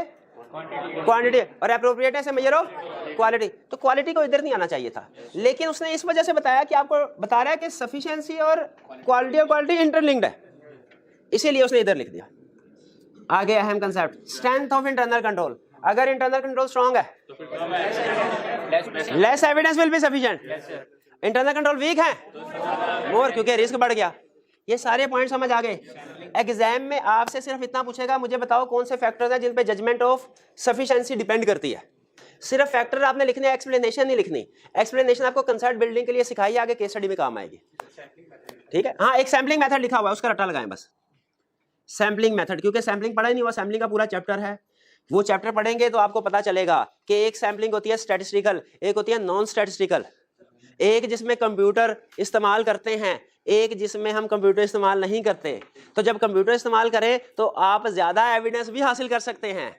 क्वांटिटी और appropriateness A measure of quality. तो क्वालिटी को इधर नहीं आना चाहिए था, लेकिन उसने इस वजह से बताया कि आपको बता रहा है कि सफिशिएंसी और क्वालिटी इंटरलिंक्ड है, इसीलिए उसने इधर लिख दिया। आगे अहम concept, strength of internal control. अगर इंटरनल कंट्रोल स्ट्रांग है, less evidence will be sufficient. Internal control weak है, मोर, क्योंकि रिस्क बढ़ गया। ये सारे पॉइंट समझ आ गए। एग्जाम में आपसे सिर्फ इतना पूछेगा, मुझे बताओ कौन से फैक्टर्स हैं जिन पे जजमेंट ऑफ सफिशिएंसी डिपेंड करती है। सिर्फ फैक्टर आपने लिखने, एक्सप्लेनेशन नहीं लिखनी। एक्सप्लेनेशन आपको कंसेप्ट बिल्डिंग के लिए सिखाई, आगे केस स्टडी में काम आएगी। ठीक है, हाँ, एक सैम्पलिंग मेथड लिखा हुआ है, उसका रट्टा लगाएं बस। सैम्पलिंग मेथड, क्योंकि सैम्पलिंग पढ़ा ही नहीं हुआ, सैम्पलिंग का पूरा चैप्टर है, वो चैप्टर पढ़ेंगे तो आपको पता चलेगा कि एक सैम्पलिंग होती है स्टैटिस्टिकल, एक होती है नॉन स्टैटिस्टिकल, एक जिसमें कंप्यूटर इस्तेमाल करते हैं, एक जिसमें हम कंप्यूटर इस्तेमाल नहीं करते। तो जब कंप्यूटर इस्तेमाल करें तो आप ज्यादा एविडेंस भी हासिल कर सकते हैं,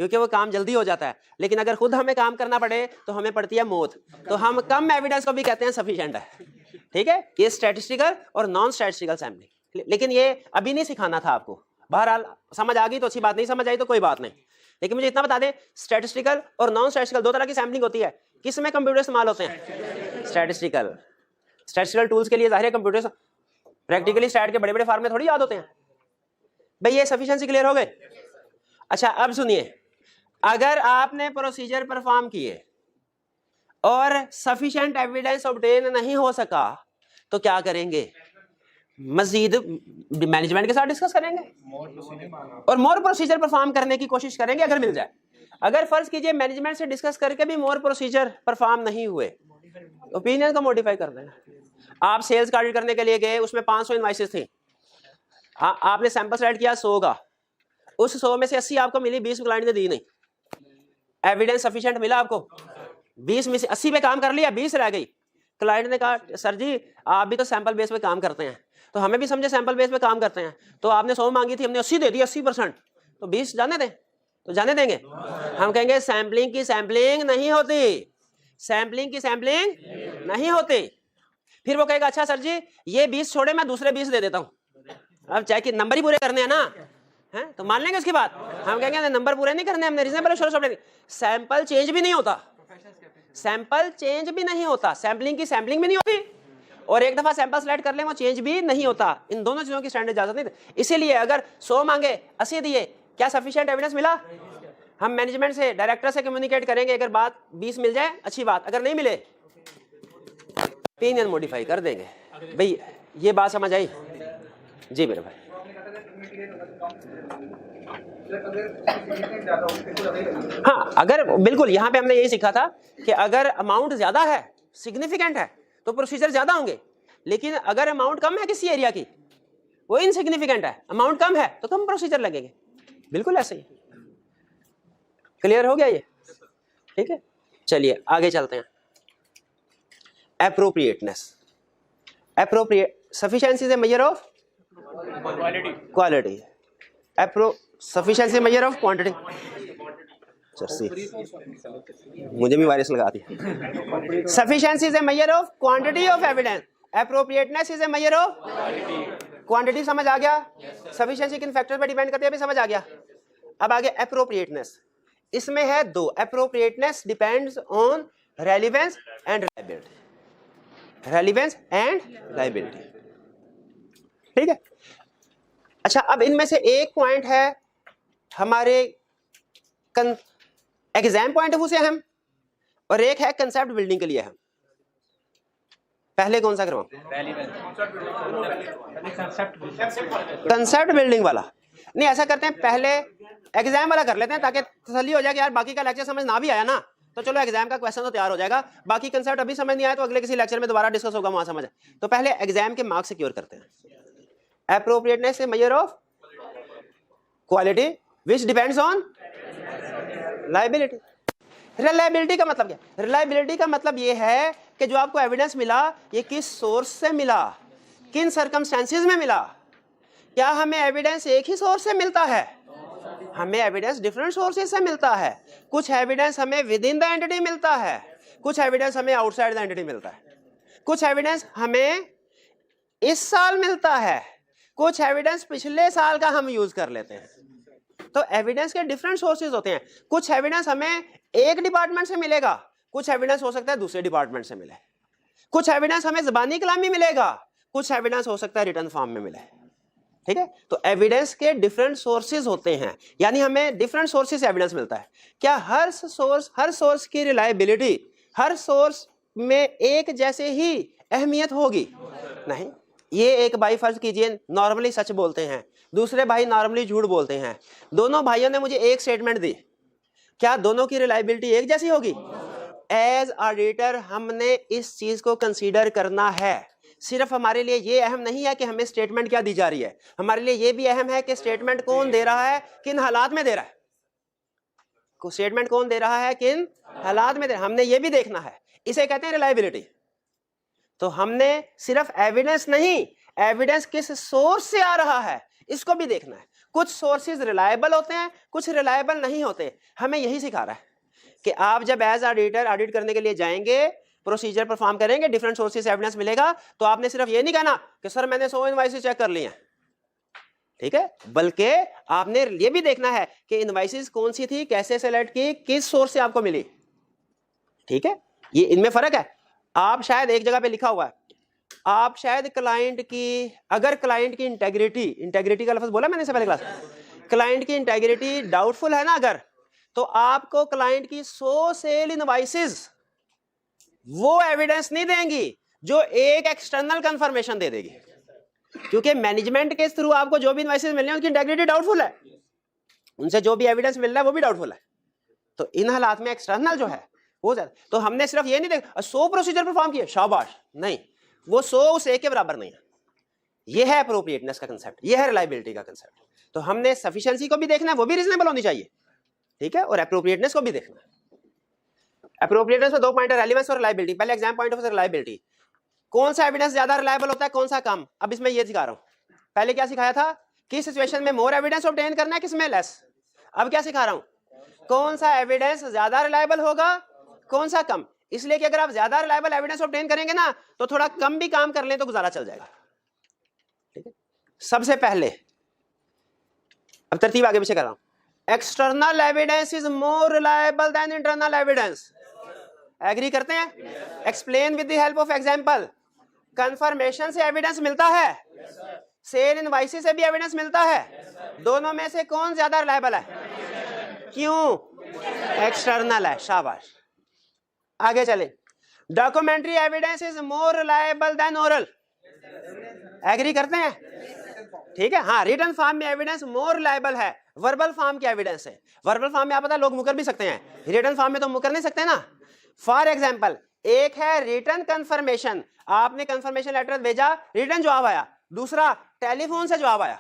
क्योंकि वो काम जल्दी हो जाता है। लेकिन अगर खुद हमें काम करना पड़े तो हमें पड़ती है मौत। तो हम कम एविडेंस को भी कहते हैं सफिशिएंट है। ठीक है, ये स्टैटिस्टिकल और नॉन स्टैटिस्टिकल सैम्पलिंग। लेकिन ये अभी नहीं सिखाना था आपको। बहरहाल समझ आ गई तो अच्छी बात, नहीं समझ आई तो कोई बात नहीं। लेकिन मुझे इतना बता दें, स्टैटिस्टिकल और नॉन स्टैटिस्टिकल दो तरह की सैम्पलिंग होती है। किस में कंप्यूटर इस्तेमाल होते हैं? स्टैटिस्टिकल टूल्स के लिए जाहिर है कंप्यूटर, प्रैक्टिकली स्टैट के बड़े बड़े फार्मूले थोड़ी याद होते हैं भाई। ये सफिशिएंसी क्लियर हो गए? अच्छा, अब सुनिए, अगर आपने प्रोसीजर परफॉर्म किए और सफिशिएंट एविडेंस ऑब्टेन नहीं हो सका तो क्या करेंगे? मजीद मैनेजमेंट के साथ डिस्कस करेंगे और मोर प्रोसीजर परफॉर्म करने की कोशिश करेंगे अगर मिल जाए। अगर फर्ज कीजिए मैनेजमेंट से डिस्कस करके भी मोर प्रोसीजर परफॉर्म नहीं हुए, ओपिनियन को मॉडिफाई कर देना। आप सेल्स का ऑडिट करने के लिए गए, उसमें 500 इनवॉइसेस थी, आपने सैंपल सेलेक्ट किया 100 का, उस 100 में से 80 आपको मिली, 20 क्लाइंट ने दी नहीं। एविडेंस सफिशिएंट मिला आपको? 20 में से 80 पे काम कर लिया, 20 रह गई। क्लाइंट ने कहा सर जी आप भी तो सैंपल बेस पे काम करते हैं, तो हमें भी समझे सैंपल बेस पे काम करते हैं, तो आपने 100 मांगी थी, हमने 80 दे दी, 80%, तो 20 जाने दें? तो जाने देंगे? हम कहेंगे सैंपलिंग की सैंपलिंग नहीं होती, सैंपलिंग की सैंपलिंग नहीं होती। फिर वो कहेगा अच्छा सर जी ये 20 छोड़े, मैं दूसरे 20 दे देता हूँ। अब चाहे कि नंबर ही पूरे करने हैं ना, हैं तो मान लेंगे उसकी बात। हम कहेंगे नंबर पूरे नहीं करने, हमने रीजनेबल। सैंपल चेंज भी नहीं होता, सैंपल चेंज भी नहीं होता, सैम्पलिंग की सैम्पलिंग भी नहीं होती, और एक दफा सैंपल सेलेक्ट कर ले वो चेंज भी नहीं होता। इन दोनों चीजों की स्टैंडर्ड इजाजत नहीं देती। इसीलिए अगर 100 मांगे 80 दिए, क्या सफिशिएंट एविडेंस मिला? हम मैनेजमेंट से, डायरेक्टर से कम्युनिकेट करेंगे, अगर बात 20 मिल जाए अच्छी बात, अगर नहीं मिले ओपिनियन मॉडिफाई कर देंगे। भाई ये बात समझ आई? जी मेरे भाई। हाँ, अगर बिल्कुल यहाँ पे हमने यही सीखा था कि अगर अमाउंट ज्यादा है, सिग्निफिकेंट है, तो प्रोसीजर ज्यादा होंगे, लेकिन अगर अमाउंट कम है किसी एरिया की, वो इनसिग्निफिकेंट है, अमाउंट कम है, तो कम प्रोसीजर लगेंगे। बिल्कुल ऐसे ही। क्लियर हो गया ये? ठीक है, चलिए आगे चलते हैं। Appropriateness, appropriate, sufficiency is a measure of quality, sufficiency measure of quantity. मुझे भी वायरस लगा दी। Sufficiency is a measure of quantity of evidence, appropriateness is a measure of quantity. समझ आ गया? सफिशिएंसी किन फैक्टर पर डिपेंड करती है, अभी समझ आ गया। अब आगे एप्रोप्रिएटनेस, इसमें है दो। Appropriateness depends on relevance and reliability, relevance and liability. ठीक है, अच्छा अब इनमें से एक पॉइंट है हमारे एग्जाम पॉइंट ऑफ व्यू से अहम, और एक है कंसेप्ट बिल्डिंग के लिए अहम। पहले कौन सा करवाऊं? कंसेप्ट बिल्डिंग वाला। नहीं, ऐसा करते हैं पहले एग्जाम वाला कर लेते हैं, ताकि तसल्ली हो जाए कि यार बाकी का लेक्चर समझ ना भी आया ना, तो चलो एग्जाम का क्वेश्चन तो तैयार हो जाएगा, बाकी कंसेप्ट अभी समझ नहीं आया तो अगले किसी लेक्चर में दोबारा डिस्कस होगा, वहां समझ। तो पहले एग्जाम के मार्क्स सिक्योर करते हैं। Appropriateness A measure of quality which depends on liability. Reliability का मतलब क्या? रिलायबिलिटी का मतलब ये है कि जो आपको एविडेंस मिला ये किस सोर्स से मिला, किन सर्कमस्टेंसेस में मिला। क्या हमें एविडेंस एक ही सोर्स से मिलता है? हमें एविडेंस डिफरेंट सोर्सेज से मिलता है। कुछ एविडेंस हमें विद इन द एंटिटी मिलता है, कुछ एविडेंस हमें आउटसाइड द एंटिटी मिलता है, कुछ एविडेंस हमें इस साल मिलता है, कुछ एविडेंस पिछले साल का हम यूज कर लेते हैं। तो एविडेंस के डिफरेंट सोर्सेज होते हैं। कुछ एविडेंस हमें एक डिपार्टमेंट से मिलेगा, कुछ एविडेंस हो सकता है दूसरे डिपार्टमेंट से मिले, कुछ एविडेंस हमें ज़बानी कलामी मिलेगा, कुछ एविडेंस हो सकता है रिटर्न फॉर्म में मिले। ठीक है, तो एविडेंस के डिफरेंट सोर्सेज होते हैं, यानी हमें डिफरेंट सोर्सेज से एविडेंस मिलता है। क्या हर सोर्स की रिलायबिलिटी हर सोर्स में एक जैसे ही अहमियत होगी? नहीं। ये एक भाई फर्ज कीजिए नॉर्मली सच बोलते हैं, दूसरे भाई नॉर्मली झूठ बोलते हैं, दोनों भाइयों ने मुझे एक स्टेटमेंट दी, क्या दोनों की रिलायबिलिटी एक जैसी होगी? एज ऑडिटर हमने इस चीज को कंसीडर करना है। सिर्फ हमारे लिए ये अहम नहीं है कि हमें स्टेटमेंट क्या दी जा रही है, हमारे लिए ये भी अहम है कि स्टेटमेंट कौन दे रहा है, किन हालात में दे रहा है। स्टेटमेंट कौन दे रहा है, किन हालात में दे रहा है, हमने ये भी देखना है। इसे कहते हैं रिलायबिलिटी। तो हमने सिर्फ एविडेंस नहीं, एविडेंस किस सोर्स से आ रहा है इसको भी देखना है। कुछ सोर्सेज रिलायबल होते हैं, कुछ रिलायबल नहीं होते। हमें यही सिखा रहा है कि आप जब एज ऑडिटर ऑडिट करने के लिए जाएंगे, प्रोसीजर परफॉर्म करेंगे, डिफरेंट सोर्सेज एविडेंस मिलेगा, तो आपने सिर्फ ये नहीं कहना कि सर मैंने 100 इनवॉइसेस चेक कर लिए हैं, ठीक है, बल्कि आपने ये भी देखना है कि इनवॉइसेस कौन सी थी, कैसे सेलेक्ट की, किस सोर्स से आपको मिली। ठीक है, ये इनमें फर्क है। आप शायद एक जगह पे लिखा हुआ है, आप शायद क्लाइंट की, अगर क्लाइंट की इंटेग्रिटी का लफ्ज बोला मैंने इससे पहले क्लास, क्लाइंट की इंटेग्रिटी डाउटफुल है ना अगर, तो आपको क्लाइंट की 100 सेल इनवॉइसेस वो एविडेंस नहीं देंगी जो एक एक्सटर्नल कंफर्मेशन दे देगी, क्योंकि मैनेजमेंट के थ्रू आपको जो भी इनवॉइसेस मिल रहे हैं उनकी इंटेग्रिटी डाउटफुल है, उनसे जो भी एविडेंस मिल रहा है वो भी डाउटफुल है। तो इन हालात में एक्सटर्नल जो है वो ज्यादा, तो हमने सिर्फ ये नहीं देखा 100 प्रोसीजर परफॉर्म किए शाबाश, नहीं, वो 100 उस एक के बराबर नहीं है। ये है अप्रोप्रिएटनेस का कंसेप्ट, ये है रिलायबिलिटी का कंसेप्ट। तो हमने सफिशिएंसी को भी देखना है, वो भी रीजनेबल होनी चाहिए, ठीक है, और अप्रोप्रिएटनेस को भी देखना है। अप्रोप्रिएटनेस में 2 पॉइंट है, रेलेवेंस और रिलायबिलिटी। पहले एग्जाम पॉइंट ऑफ व्यू से रिलायबिलिटी, कौन सा एविडेंस ज्यादा रिलायबल होता है, कौन सा कम। अब इसमें ये सिखा रहा हूं, पहले क्या सिखाया था, किस सिचुएशन में मोर एविडेंस ऑब्टेन करना है, किसमें लेस। अब क्या सिखा रहा हूं, कौन सा एविडेंस ज्यादा रिलायबल होगा, कौन सा कम। इसलिए कि अगर आप ज्यादा रिलायबल एविडेंस ऑब्टेन करेंगे ना, तो थोड़ा कम भी काम कर लें तो गुजारा चल जाएगा। ठीक है, सबसे पहले अब तरतीब आगे पीछे कर रहा हूं, external evidence is more reliable than internal evidence. Agree करते हैं? Explain with the help of example. Confirmation से एविडेंस मिलता है, सेल इनवॉइस से भी एविडेंस मिलता है, दोनों में से कौन ज्यादा रिलायबल है? क्यों? एक्सटर्नल है। शाबाश। आगे चले। Documentary evidence is more reliable than oral. Agree करते हैं? ठीक है। हाँ, रिटन फॉर्म में एविडेंस मोर रिलायबल है, वर्बल फॉर्म की एविडेंस है। वर्बल फॉर्म में आप पता लोग मुकर भी सकते हैं, रिटन फॉर्म में तो मुकर नहीं सकते ना। फॉर एग्जाम्पल, एक है रिटन कंफर्मेशन, आपने कंफर्मेशन लेटर भेजा, रिटन जवाब आया। दूसरा टेलीफोन से जवाब आया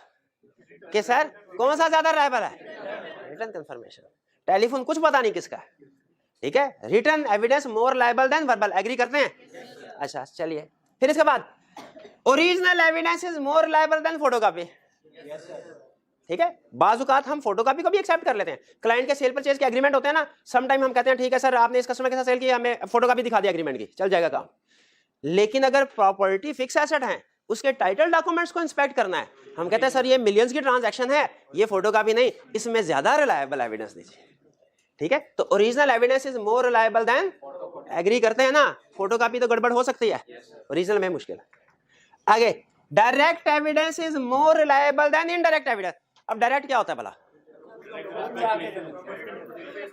कि सर कौन सा ज्यादा रिलायबल है? Written confirmation. टेलीफोन कुछ पता नहीं किसका है। ठीक है। Written evidence more reliable than verbal. Agree करते हैं? अच्छा चलिए, फिर इसके बाद original evidence is more reliable than photocopy. ठीक है। बाजुकात हम फोटोकॉपी को भी एक्सेप्ट कर लेते हैं। क्लाइंट के सेल परचेज के एग्रीमेंट होते हैं ना, सम टाइम हम कहते हैं ठीक है सर आपने इस कस्टमर के साथ सेल किया, हमें फोटोकॉपी दिखा दिया एग्रीमेंट की, चल जाएगा काम। लेकिन अगर प्रॉपर्टी फिक्स एसेट है, उसके टाइटल डॉक्यूमेंट्स को इंस्पेक्ट करना है, हम कहते हैं सर ये मिलियंस की ट्रांजैक्शन है, ये फोटोकॉपी नहीं, इसमें ज्यादा रिलायबल एविडेंस दीजिए। ठीक है। तो original evidence is more reliable than, agree करते हैं ना? फोटोकॉपी तो गड़बड़ हो सकती है, ओरिजिनल में मुश्किल है। आगे, direct evidence is more reliable then indirect evidence. अब डायरेक्ट क्या होता है भला?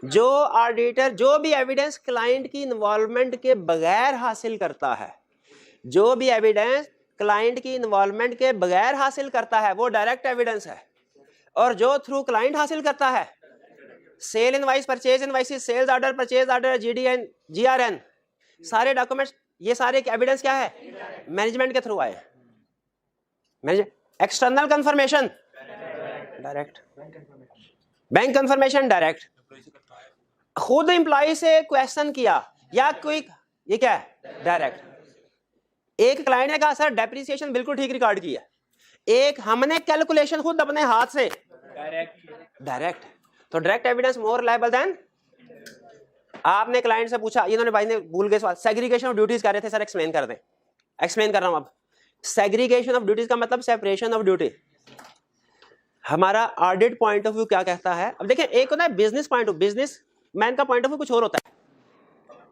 जो ऑडिटर जो भी एविडेंस क्लाइंट की इन्वॉल्वमेंट के बगैर हासिल करता है, जो भी एविडेंस क्लाइंट की इन्वॉल्वमेंट के बगैर हासिल करता है वो डायरेक्ट एविडेंस है। और जो थ्रू क्लाइंट हासिल करता है, sale invoice, purchase invoice, sales order, purchase order, GDN, GRN, सारे डॉक्यूमेंट्स, ये सारे एविडेंस क्या है? मैनेजमेंट के थ्रू आए। External confirmation direct, bank confirmation direct. खुद एम्प्लॉय से क्वेश्चन किया या कोई, ये क्या है? डायरेक्ट। एक क्लाइंट ने कहा सर डेप्रिसिएशन बिल्कुल ठीक रिकॉर्ड की है, एक हमने कैलकुलेशन खुद अपने हाथ से, डायरेक्ट। तो direct evidence more reliable then. आपने क्लाइंट से पूछा, इन्होंने भाई ने भूल गए सवाल, सेग्रीगेशन ऑफ ड्यूटीज कर रहे थे सर, एक्सप्लेन कर दें। एक्सप्लेन कर रहा हूं अब। सेग्रीगेशन ऑफ ड्यूटीज का मतलब सेपरेशन ऑफ ड्यूटी। हमारा ऑडिट पॉइंट ऑफ व्यू क्या कहता है? अब देखिए, एक होता है business point of, business man का पॉइंट ऑफ व्यू कुछ और होता है,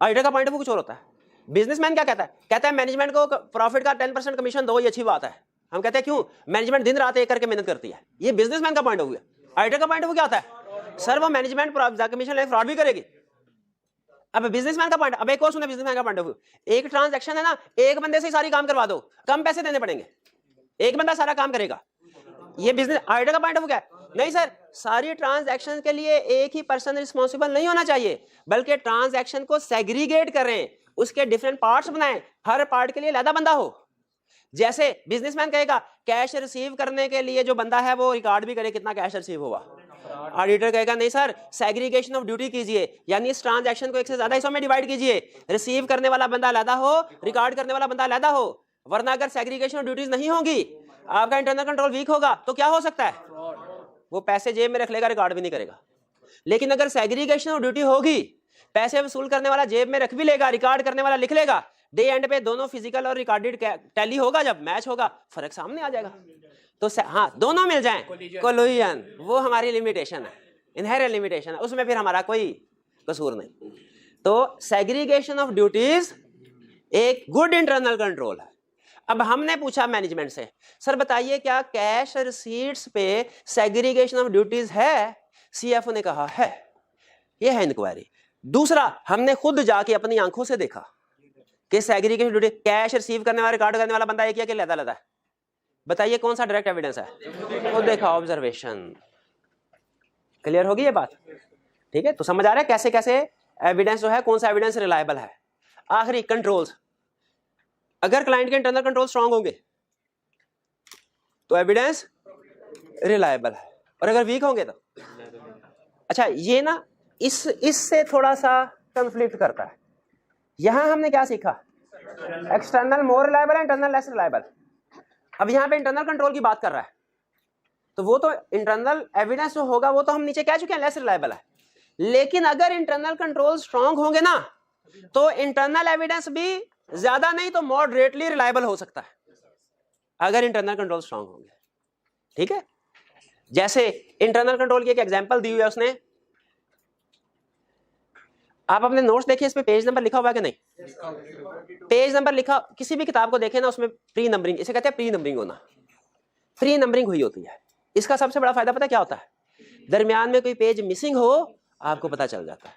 ऑडिटर का पॉइंट ऑफ व्यू कुछ और होता है। बिजनेसमैन क्या कहता है? कहता है मैनेजमेंट को प्रॉफिट का 10% कमीशन दो, ये अच्छी बात है। हम कहते हैं क्यों? मैनेजमेंट दिन रात एक करके मेहनत करती है। ये बिजनेसमैन का पॉइंट ऑफ व्यू है। ऑडिटर का पॉइंट ऑफ व्यू क्या होता है? सर वो मैनेजमेंट कमीशन ले फ्रॉड भी करेगी। अब बिजनेसमैन का पॉइंट, अब एक और सुने बिजनेसमैन का पॉइंट ऑफ व्यू। एक ट्रांजैक्शन है ना, एक बंदे से ही सारी काम करवा दो, कम पैसे देने पड़ेंगे, एक बंदा सारा काम करेगा। ये बिजनेस, ऑडिटर का पॉइंट ऑफ व्यू क्या है? नहीं सर, सारी ट्रांजैक्शन के लिए एक ही पर्सन रिस्पॉन्सिबल नहीं होना चाहिए, बल्कि ट्रांजैक्शन को सेग्रीगेट करें, उसके डिफरेंट पार्ट्स बनाएं, हर पार्ट के लिए अलग बंदा हो। जैसे बिजनेसमैन कहेगा कैश रिसीव करने के लिए जो बंदा है वो रिकॉर्ड भी करे कितना कैश रिसीव हुआ। ऑडिटर कहेगा नहीं सर, सेग्रीगेशन ऑफ ड्यूटी कीजिए, यानी इस ट्रांजैक्शन को एक से ज्यादा हिस्सों में डिवाइड कीजिए, रिसीव करने वाला बंदा अलग हो, रिकॉर्ड करने वाला बंदा अलग हो। वरना अगर सेग्रीगेशन ऑफ ड्यूटीज नहीं होगी, आपका इंटरनल कंट्रोल वीक होगा, तो क्या हो सकता है? वो पैसे जेब में रख लेगा, रिकॉर्ड भी नहीं करेगा। लेकिन अगर सेग्रीगेशन ऑफ ड्यूटी होगी, पैसे वसूल करने वाला जेब में रख भी लेगा, रिकॉर्ड करने वाला लिख लेगा, डे एंड पे दोनों फिजिकल और रिकॉर्डेड टैली होगा, जब मैच होगा फर्क सामने आ जाएगा। तो हाँ, दोनों मिल जाएं, कोलिजन, वो हमारी लिमिटेशन है, इनहेरेंट लिमिटेशन है, उसमें फिर हमारा कोई कसूर नहीं। तो सेग्रीगेशन ऑफ ड्यूटीज एक गुड इंटरनल कंट्रोल है। अब हमने पूछा मैनेजमेंट से, सर बताइए क्या कैश रिसीट्स पे सेग्रीगेशन ऑफ ड्यूटीज है? सीएफओ ने कहा है, ये है इंक्वायरी। दूसरा, हमने खुद जाके अपनी आंखों से देखा कि सेग्रीगेशन ड्यूटी, कैश रिसीव करने वाला, रिकॉर्ड करने वाला बंदा एक या लदा है। बताइए कौन सा डायरेक्ट एविडेंस है? वो देखा, ऑब्जर्वेशन। क्लियर होगी ये बात? ठीक है, तो समझ आ रहा है कैसे कैसे एविडेंस जो है, कौन सा एविडेंस रिलायबल है। आखिरी, कंट्रोल्स। अगर क्लाइंट के इंटरनल कंट्रोल स्ट्रांग होंगे तो एविडेंस रिलायबल है, और अगर वीक होंगे तो। अच्छा, ये ना इससे थोड़ा सा कंफ्लिक्ट करता है। यहां हमने क्या सीखा? एक्सटर्नल मोर रिलायबल है, इंटरनल लेस रिलायबल। अब यहां पे इंटरनल कंट्रोल की बात कर रहा है, तो वो तो इंटरनल एविडेंस जो होगा वो तो हम नीचे कह चुके हैं लेस रिलायबल है। लेकिन अगर इंटरनल कंट्रोल स्ट्रांग होंगे ना, तो इंटरनल एविडेंस भी ज्यादा नहीं तो मॉडरेटली रिलायबल हो सकता है, अगर इंटरनल कंट्रोल स्ट्रांग होंगे। ठीक है, जैसे इंटरनल कंट्रोल की एक एग्जांपल दी हुई है उसने, आप अपने नोट्स देखिए, इसमें पेज नंबर लिखा हुआ है कि नहीं? पेज नंबर लिखा, किसी भी किताब को देखें ना, उसमें प्री नंबरिंग, इसे कहते हैं प्री नंबरिंग होना, प्री नंबरिंग हुई होती है। इसका सबसे बड़ा फायदा पता है क्या होता है? दरमियान में कोई पेज मिसिंग हो आपको पता चल जाता है।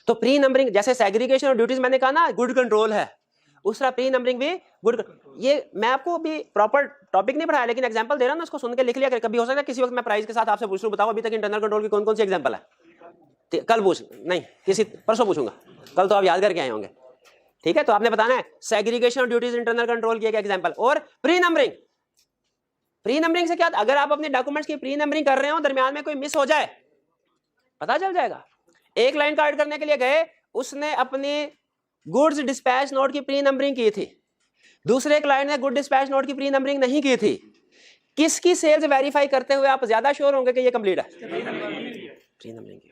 तो प्री नंबरिंग, जैसे सेग्रीगेशन और ड्यूटीज मैंने कहा ना गुड कंट्रोल है, उस तरह प्री नंबरिंग भी गुड। ये मैं आपको अभी प्रॉपर टॉपिक नहीं पढ़ाया, लेकिन एग्जांपल दे रहा हूं ना, उसको सुन के लिख लिया। कभी हो सकता है किसी वक्त मैं प्राइस के साथ आपसे पूछ लूं, बताओ अभी तक इंटरनल कंट्रोल की कौन कौन सी एग्जांपल है? कल पूछ, नहीं किसी परसों पूछूंगा, कल तो आप याद करके आए होंगे। ठीक है, तो आपने बताना है सेग्रीगेशन और ड्यूटीज इंटरनल कंट्रोल की एक एग्जांपल, और प्री नंबरिंग। प्री नंबरिंग से क्या, अगर आप अपने डॉक्यूमेंट्स की प्री नंबरिंग कर रहे हो, दरमियान में कोई मिस हो जाए पता चल जाएगा। एक लाइन का ऐड करने के लिए गए, उसने अपनी गुड्स डिस्पैच नोट की प्री नंबरिंग की थी, दूसरे क्लाइंट ने गुड डिस्पैच नोट की प्री नंबरिंग नहीं की थी, किसकी सेल्स वेरीफाई करते हुए आप ज्यादा श्योर होंगे कि ये कंप्लीट है? प्री नंबरिंग की।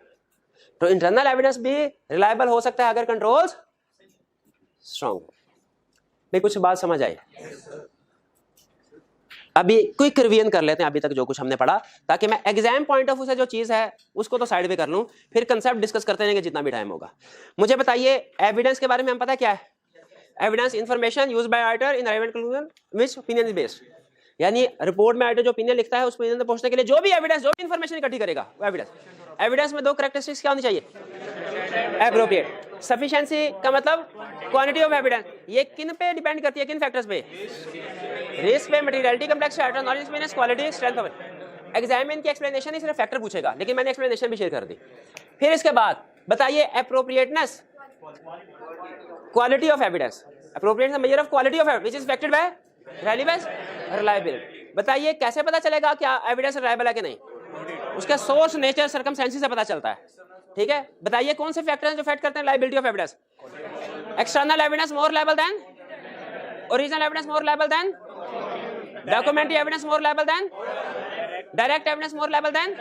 तो इंटरनल एविडेंस भी रिलायबल हो सकता है अगर कंट्रोल्स स्ट्रांग। भाई कुछ बात समझ आई? अभी क्विक रिवीजन कर लेते हैं अभी तक जो कुछ हमने पढ़ा, ताकि मैं एग्जाम पॉइंट ऑफ व्यू से जो चीज है उसको तो साइड पे कर लूं, फिर कंसेप्ट डिस्कस करते रहेंगे जितना भी टाइम होगा। मुझे बताइए एविडेंस के बारे में हम पता क्या है? Evidence information used by writer in relevant conclusion which opinion is based, यानी रिपोर्ट में राइटर जो ओपिनियन लिखता है उस ओपिनियन तक पहुंचने के लिए जो भी एविडेंस, जो भी इंफॉर्मेशन इकट्ठी करेगा वो एविडेंस। एविडेंस में दो कैरेक्टरिस्टिक्स क्या होनी चाहिए? एप्रोप्रिएट। सफिशिएंसी का मतलब क्वांटिटी ऑफ एविडेंस। ये किन पे डिपेंड करती है, किन फैक्टर्स पे? रिस्क पे, materiality, complexity, knowledge, experience, quality, strength of. Examine की एक्सप्लेनेशन ही सिर्फ फैक्टर पूछेगा, लेकिन मैंने एक्सप्लेनेशन भी शेयर कर दी। फिर इसके बाद बताइए appropriateness, quality of evidence. Appropriateness major of quality of evidence which is affected by relevance, reliability. बताइए कैसे पता चलेगा क्या एविडेंस रिलायबल है कि नहीं? उसका सोर्स, नेचर, सर्कमस्टेंसेस से पता चलता है। ठीक है, बताइए कौन से फैक्टर्स जो अफेक्ट करते हैं liability of evidence? External evidence more liable than original evidence, more liable than documentary evidence, more liable than direct evidence, more liable than,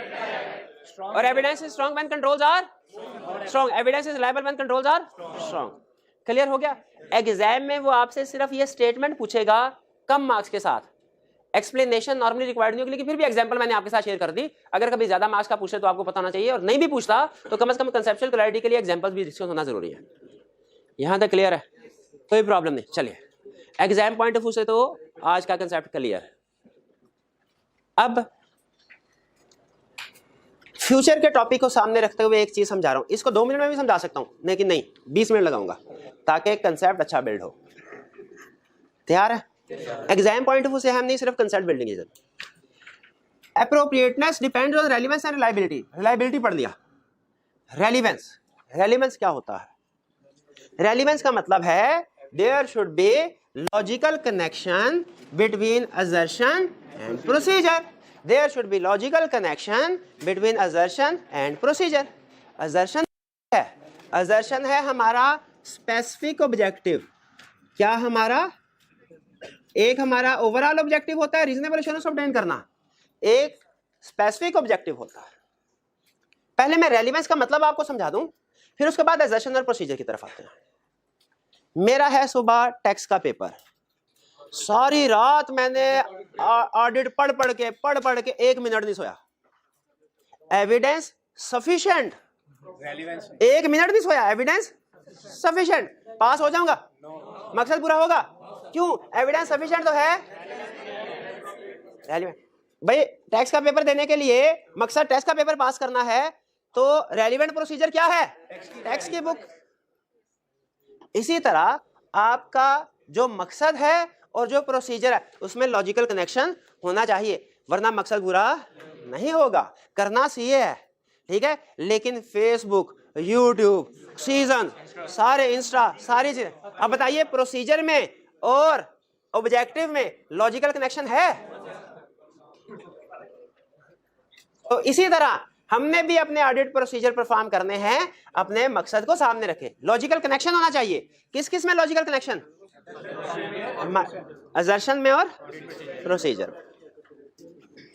और evidence is strong when controls are strong, evidence is liable when controls are strong. Clear हो गया? Exam में वो आपसे सिर्फ ये statement पूछेगा कम marks के साथ, एक्सप्लेनेशन नॉर्मली रिक्वायर्ड नहीं होगी, लेकिन फिर भी एग्जांपल मैंने आपके साथ शेयर कर दी। अगर कभी ज्यादा मार्क्स का पूछे तो आपको पता होना चाहिए, और नहीं भी पूछता तो कम से कम कंसेप्चुअल क्लैरिटी के लिए एग्जांपल्स भी डिस्कस होना जरूरी है। यहां तक क्लियर है? कोई प्रॉब्लम नहीं। चलिए एग्जाम पॉइंट ऑफ व्यू से तो आज का कंसेप्ट क्लियर है। अब फ्यूचर के टॉपिक को सामने रखते हुए एक चीज समझा रहा हूं, इसको 2 मिनट में भी समझा सकता हूं, लेकिन नहीं 20 मिनट लगाऊंगा ताकि कंसेप्ट अच्छा बिल्ड हो। तैयार है? एग्जाम पॉइंट ऑफ व्यू से हम नहीं सिर्फ कंसेप्ट बिल्डिंग है। Appropriateness depends on relevance and reliability. Reliability पढ़ लिया। रेलेवेंस, रेलेवेंस क्या होता है? रेलेवेंस का मतलब है there should be logical connection between assertion and procedure. There should be logical connection between assertion and procedure. Assertion है, असर्शन है हमारा स्पेसिफिक ऑब्जेक्टिव। क्या हमारा? एक हमारा ओवरऑल ऑब्जेक्टिव होता है रीजनेबल एश्योरेंस ऑब्टेन करना, एक स्पेसिफिक ऑब्जेक्टिव होता है। पहले मैं रेलेवेंस का मतलब आपको समझा दूं, फिर उसके बाद असर्शन और प्रोसीजर की तरफ आते हैं। मेरा है सुबह टैक्स का पेपर, सारी रात मैंने ऑडिट पढ़ के 1 मिनट नहीं सोया। एविडेंस सफिशिएंट, 1 मिनट नहीं सोया, एविडेंस सफिशिएंट, पास हो जाऊंगा? मकसद पूरा होगा? क्यों? एविडेंस सफिशिएंट तो है। रेलेवेंट भाई, टैक्स का पेपर देने के लिए मकसद टैक्स का पेपर पास करना है, तो रेलेवेंट प्रोसीजर क्या है? टैक्स की बुक। इसी तरह आपका जो मकसद है और जो प्रोसीजर है उसमें लॉजिकल कनेक्शन होना चाहिए, वरना मकसद पूरा नहीं होगा। करना सीए है, ठीक है, लेकिन फेसबुक, यूट्यूब, सीजन, सारे इंस्टा, सारी चीजें। अब बताइए प्रोसीजर में और ऑब्जेक्टिव में लॉजिकल कनेक्शन है? तो इसी तरह हमने भी अपने ऑडिट प्रोसीजर परफॉर्म करने हैं, अपने मकसद को सामने रखें, लॉजिकल कनेक्शन होना चाहिए। किस किस में लॉजिकल कनेक्शन? असर्शन में और प्रोसीजर।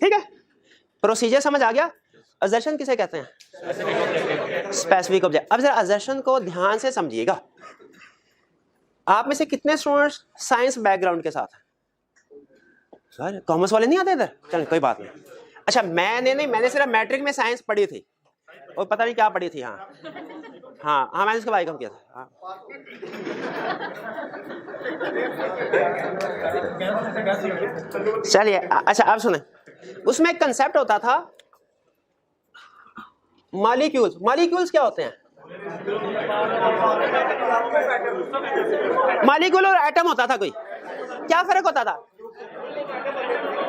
ठीक है, प्रोसीजर समझ आ गया। असर्शन किसे कहते हैं? Specific object. अब जरा असर्शन को ध्यान से समझिएगा। आप में से कितने स्टूडेंट्स साइंस बैकग्राउंड के साथ हैं? सर कॉमर्स वाले नहीं आते इधर? चल कोई बात नहीं। अच्छा मैंने सिर्फ मैट्रिक में साइंस पढ़ी थी और पता नहीं क्या पढ़ी थी। हाँ हाँ हाँ मैंने इसका वाई कम किया था। हाँ। चलिए अच्छा आप सुने, उसमें एक कंसेप्ट होता था मॉलिक्यूल्स। मॉलिक्यूल्स क्या होते हैं? मॉलिक्यूल और एटम होता था कोई, क्या फर्क होता था?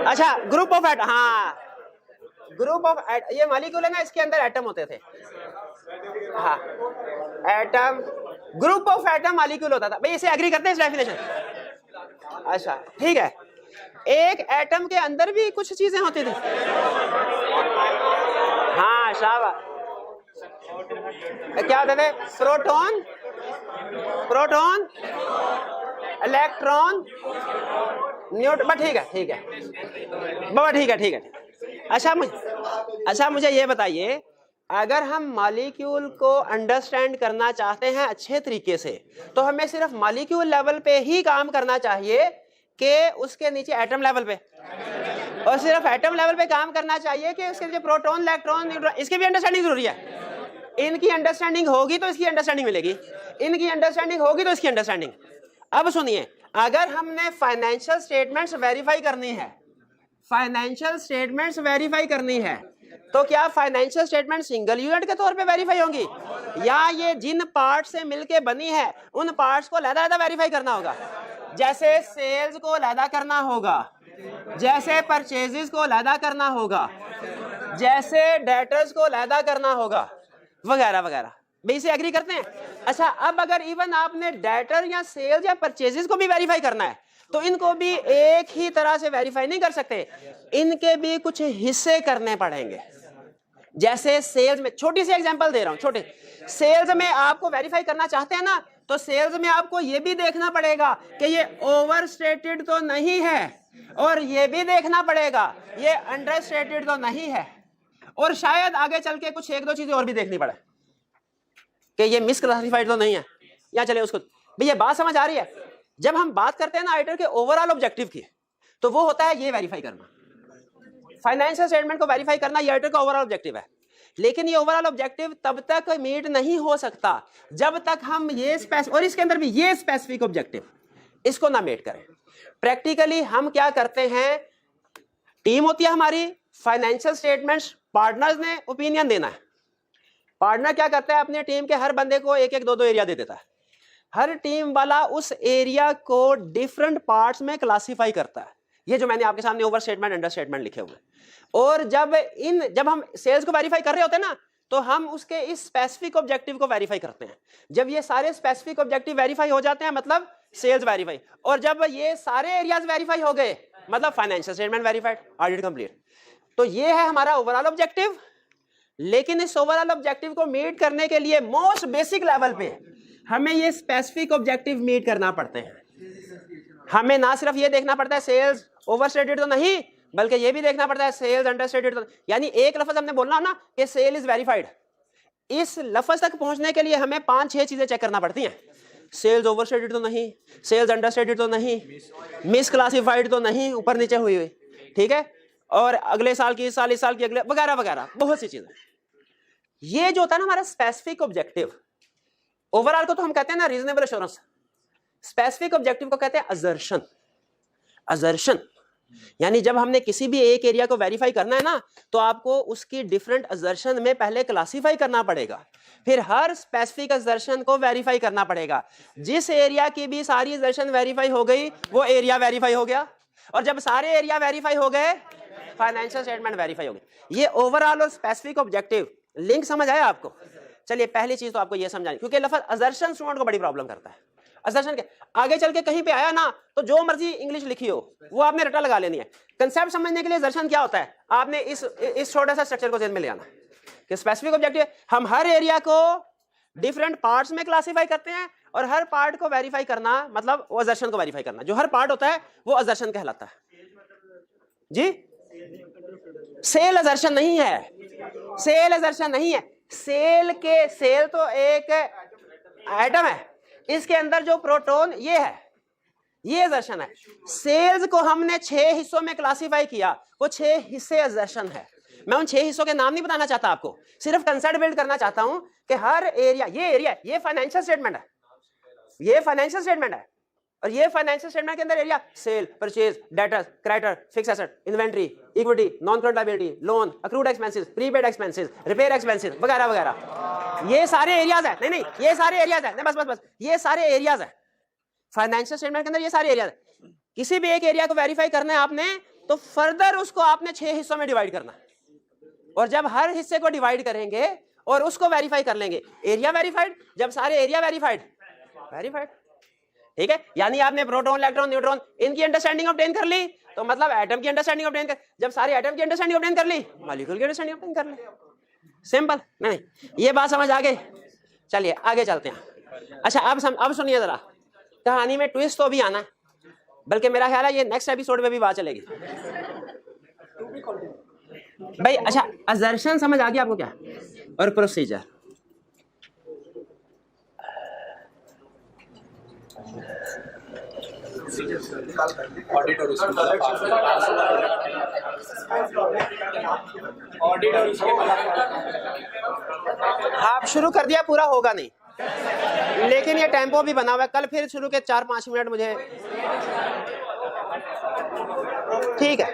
अच्छा ग्रुप ऑफ एटम, हाँ ग्रुप ऑफ ये मॉलिक्यूल है ना, इसके अंदर एटम होते थे। हाँ atom, group of atom molecule होता था। भाई इसे एग्री करते हैं इस डेफिनेशन? अच्छा ठीक है, एक एटम के अंदर भी कुछ चीजें होती थी। हाँ शाबाश, क्या होते थे? Proton, proton, electron, neutron. ठीक है ठीक है बाबा, ठीक है ठीक है। अच्छा मुझे ये बताइए, अगर हम मॉलिक्यूल को अंडरस्टैंड करना चाहते हैं अच्छे तरीके से, तो हमें सिर्फ मॉलिक्यूल लेवल पे ही काम करना चाहिए कि उसके नीचे एटम लेवल पे, और सिर्फ एटम लेवल पे काम करना चाहिए कि उसके नीचे प्रोटॉन, इलेक्ट्रॉन, न्यूट्रॉन, इसकी भी अंडरस्टैंडिंग जरूरी है। इनकी अंडरस्टैंडिंग होगी तो इसकी अंडरस्टैंडिंग मिलेगी, इनकी अंडरस्टैंडिंग होगी तो इसकी अंडरस्टैंडिंग। अब सुनिए, अगर हमने फाइनेंशियल स्टेटमेंट्स वेरीफाई करनी है, फाइनेंशियल स्टेटमेंट्स वेरीफाई करनी है, तो क्या फाइनेंशियल स्टेटमेंट सिंगल यूनिट के तौर पे वेरीफाई होंगी, या ये जिन पार्ट से मिलके बनी है उन पार्ट्स को अलग-अलग वेरीफाई करना होगा? जैसे सेल्स को अलग करना होगा, जैसे परचेजेस को अलग करना होगा, जैसे डेटर्स को अलग करना होगा, वगैरह वगैरह। भाई इसे एग्री करते हैं? अच्छा अब अगर इवन आपने डेटर या सेल्स या परचेजेस को भी वेरीफाई करना है, तो इनको भी एक ही तरह से वेरीफाई नहीं कर सकते, इनके भी कुछ हिस्से करने पड़ेंगे। जैसे सेल्स में, छोटी सी एग्जांपल दे रहा हूं, छोटे सेल्स में आपको वेरीफाई करना चाहते हैं ना, तो सेल्स में आपको ये भी देखना पड़ेगा कि ये ओवरस्टेटेड तो नहीं है, और ये भी देखना पड़ेगा ये अंडरस्टेटेड तो नहीं है, और शायद आगे चल के कुछ एक दो चीजें और भी देखनी पड़े कि ये मिसक्लासिफाइड तो नहीं है। या चले उसको, भैया बात समझ आ रही है? जब हम बात करते हैं ना ऑडिटर के ओवरऑल ऑब्जेक्टिव की, तो वो होता है ये वेरीफाई करना, फाइनेंशियल स्टेटमेंट को वेरीफाई करना, ये ऑडिटर का ओवरऑल ऑब्जेक्टिव है। लेकिन ये ओवरऑल ऑब्जेक्टिव तब तक मीट नहीं हो सकता जब तक हम ये और इसके अंदर भी ये स्पेसिफिक ऑब्जेक्टिव इसको ना मीट करें। प्रैक्टिकली हम क्या करते हैं, टीम होती है हमारी, फाइनेंशियल स्टेटमेंट्स पार्टनर्स ने ओपिनियन देना है। पार्टनर क्या करता है, अपने टीम के हर बंदे को एक एक दो दो एरिया दे देता है, हर टीम वाला उस एरिया को डिफरेंट पार्ट्स में क्लासिफाई करता है। ये जो मैंने आपके सामने ओवर स्टेटमेंट, अंडर स्टेटमेंट लिखे हुए, और जब हम सेल्स को वेरीफाई कर रहे होते हैं ना, तो हम उसके इस स्पेसिफिक ऑब्जेक्टिव को वेरीफाई करते हैं। जब ये सारे स्पेसिफिक ऑब्जेक्टिव वेरीफाई हो जाते हैं, मतलब सेल्स वेरीफाई, और जब ये सारे एरियाज वेरीफाई हो गए, मतलब financial statement verified, audit complete. तो ये है हमारा ओवरऑल ऑब्जेक्टिव। लेकिन इस ओवरऑल ऑब्जेक्टिव को मीट करने के लिए मोस्ट बेसिक लेवल पे हमें ये स्पेसिफिक ऑब्जेक्टिव मीट करना पड़ते हैं। हमें ना सिर्फ ये देखना पड़ता है सेल्स ओवरस्टेटेड तो नहीं, बल्कि ये भी देखना पड़ता है सेल्स अंडरस्टेटेड तो। यानी एक लफ्ज हमने बोलना ना कि सेल इज वेरीफाइड, इस लफ्ज तक पहुंचने के लिए हमें 5-6 चीजें चेक करना पड़ती हैं। सेल्स ओवरस्टेटेड तो नहीं, सेल्स अंडरस्टेटेड तो नहीं, मिसक्लासिफाइड तो नहीं, ऊपर नीचे हुई हुई, ठीक है, और अगले साल की, इस साल की, अगले, वगैरह वगैरह, बहुत सी चीजें। ये जो होता है ना हमारा स्पेसिफिक ऑब्जेक्टिव, ओवरऑल को तो हम कहते हैं ना रीजनेबल एश्योरेंस, स्पेसिफिक ऑब्जेक्टिव को कहते हैं असर्शन। असर्शन यानी जब हमने किसी भी एक एरिया को वेरीफाई करना है ना, तो आपको उसकी डिफरेंट असर्शन में पहले क्लासिफाई करना पड़ेगा, फिर हर स्पेसिफिक असर्शन को वेरीफाई करना पड़ेगा। जिस एरिया की भी सारी असर्शन वेरीफाई हो गई, वो एरिया वेरीफाई हो गया, और जब सारे एरिया वेरीफाई हो गए, फाइनेंशियल स्टेटमेंट वेरीफाई हो गई। ये ओवरऑल और स्पेसिफिक ऑब्जेक्टिव लिंक समझ आया आपको? चलिए पहली चीज तो आपको ये समझानी, क्योंकि लफ्ज असर्शन स्टूडेंट को बड़ी प्रॉब्लम करता है। असर्शन के आगे चल के कहीं पे आया ना, तो जो मर्जी इंग्लिश लिखी हो वो आपने रटा लगा लेनी है। कंसेप्ट समझने के लिए असर्शन क्या होता है, आपने इस छोटा सा स्ट्रक्चर को ध्यान में ले आना कि स्पेसिफिक ऑब्जेक्टिव, हम हर एरिया को डिफरेंट पार्ट्स में क्लासिफाई करते हैं, और हर पार्ट को वेरीफाई करना मतलब वो असर्शन को वेरीफाई करना। जो हर पार्ट होता है वो असर्शन कहलाता है। जी सेल असर्शन नहीं है, सेल असर्शन नहीं है। सेल तो एक एटम है, इसके अंदर जो प्रोटॉन ये है, ये असर्शन है। सेल्स को हमने 6 हिस्सों में क्लासिफाई किया, वो 6 हिस्से असर्शन है। मैं उन 6 हिस्सों के नाम नहीं बताना चाहता आपको, सिर्फ कंसेप्ट बिल्ड करना चाहता हूं कि हर एरिया, ये फाइनेंशियल स्टेटमेंट है, ये फाइनेंशियल स्टेटमेंट है, और ये फाइनेंशियल स्टेटमेंट के अंदर area sale, purchase, debtors, creditor, fix asset, inventory, equity, non current liability, loan, accrued expenses, prepaid expenses, repair expenses वगैरह वगैरह, ये सारे एरियाज है। नहीं ये सारे एरियाज है, बस ये सारे एरियाज है फाइनेंशियल स्टेटमेंट के अंदर, ये सारे एरियाज है। किसी भी एक एरिया को वेरीफाई करना है आपने, तो फर्दर उसको आपने 6 हिस्सों में डिवाइड करना है, और जब हर हिस्से को डिवाइड करेंगे और उसको वेरीफाई कर लेंगे, एरिया वेरीफाइड, जब सारे एरिया वेरीफाइड, ठीक है। यानी आपने प्रोटॉन, इलेक्ट्रॉन, न्यूट्रॉन इनकी अंडरस्टैंडिंग ऑब्टेन कर ली, तो मतलब एटम की अंडरस्टैंडिंग ऑब्टेन कर, जब सारे एटम की अंडरस्टैंडिंग ऑब्टेन कर ली, मॉलिक्यूल की अंडरस्टैंडिंग ऑब्टेन कर ली। सिंपल। नहीं ये बात समझ आ गई? चलिए आगे चलते हैं। अच्छा अब सुनिए जरा, कहानी में ट्विस्ट तो भी आना है, बल्कि मेरा ख्याल है ये नेक्स्ट एपिसोड में भी बात चलेगी भाई। अच्छा असर्शन समझ आ गया आपको क्या, और प्रोसीजर। आप शुरू कर दिया, पूरा होगा नहीं, लेकिन ये टेम्पो भी बना हुआ है, कल फिर शुरू के 4-5 मिनट मुझे, ठीक है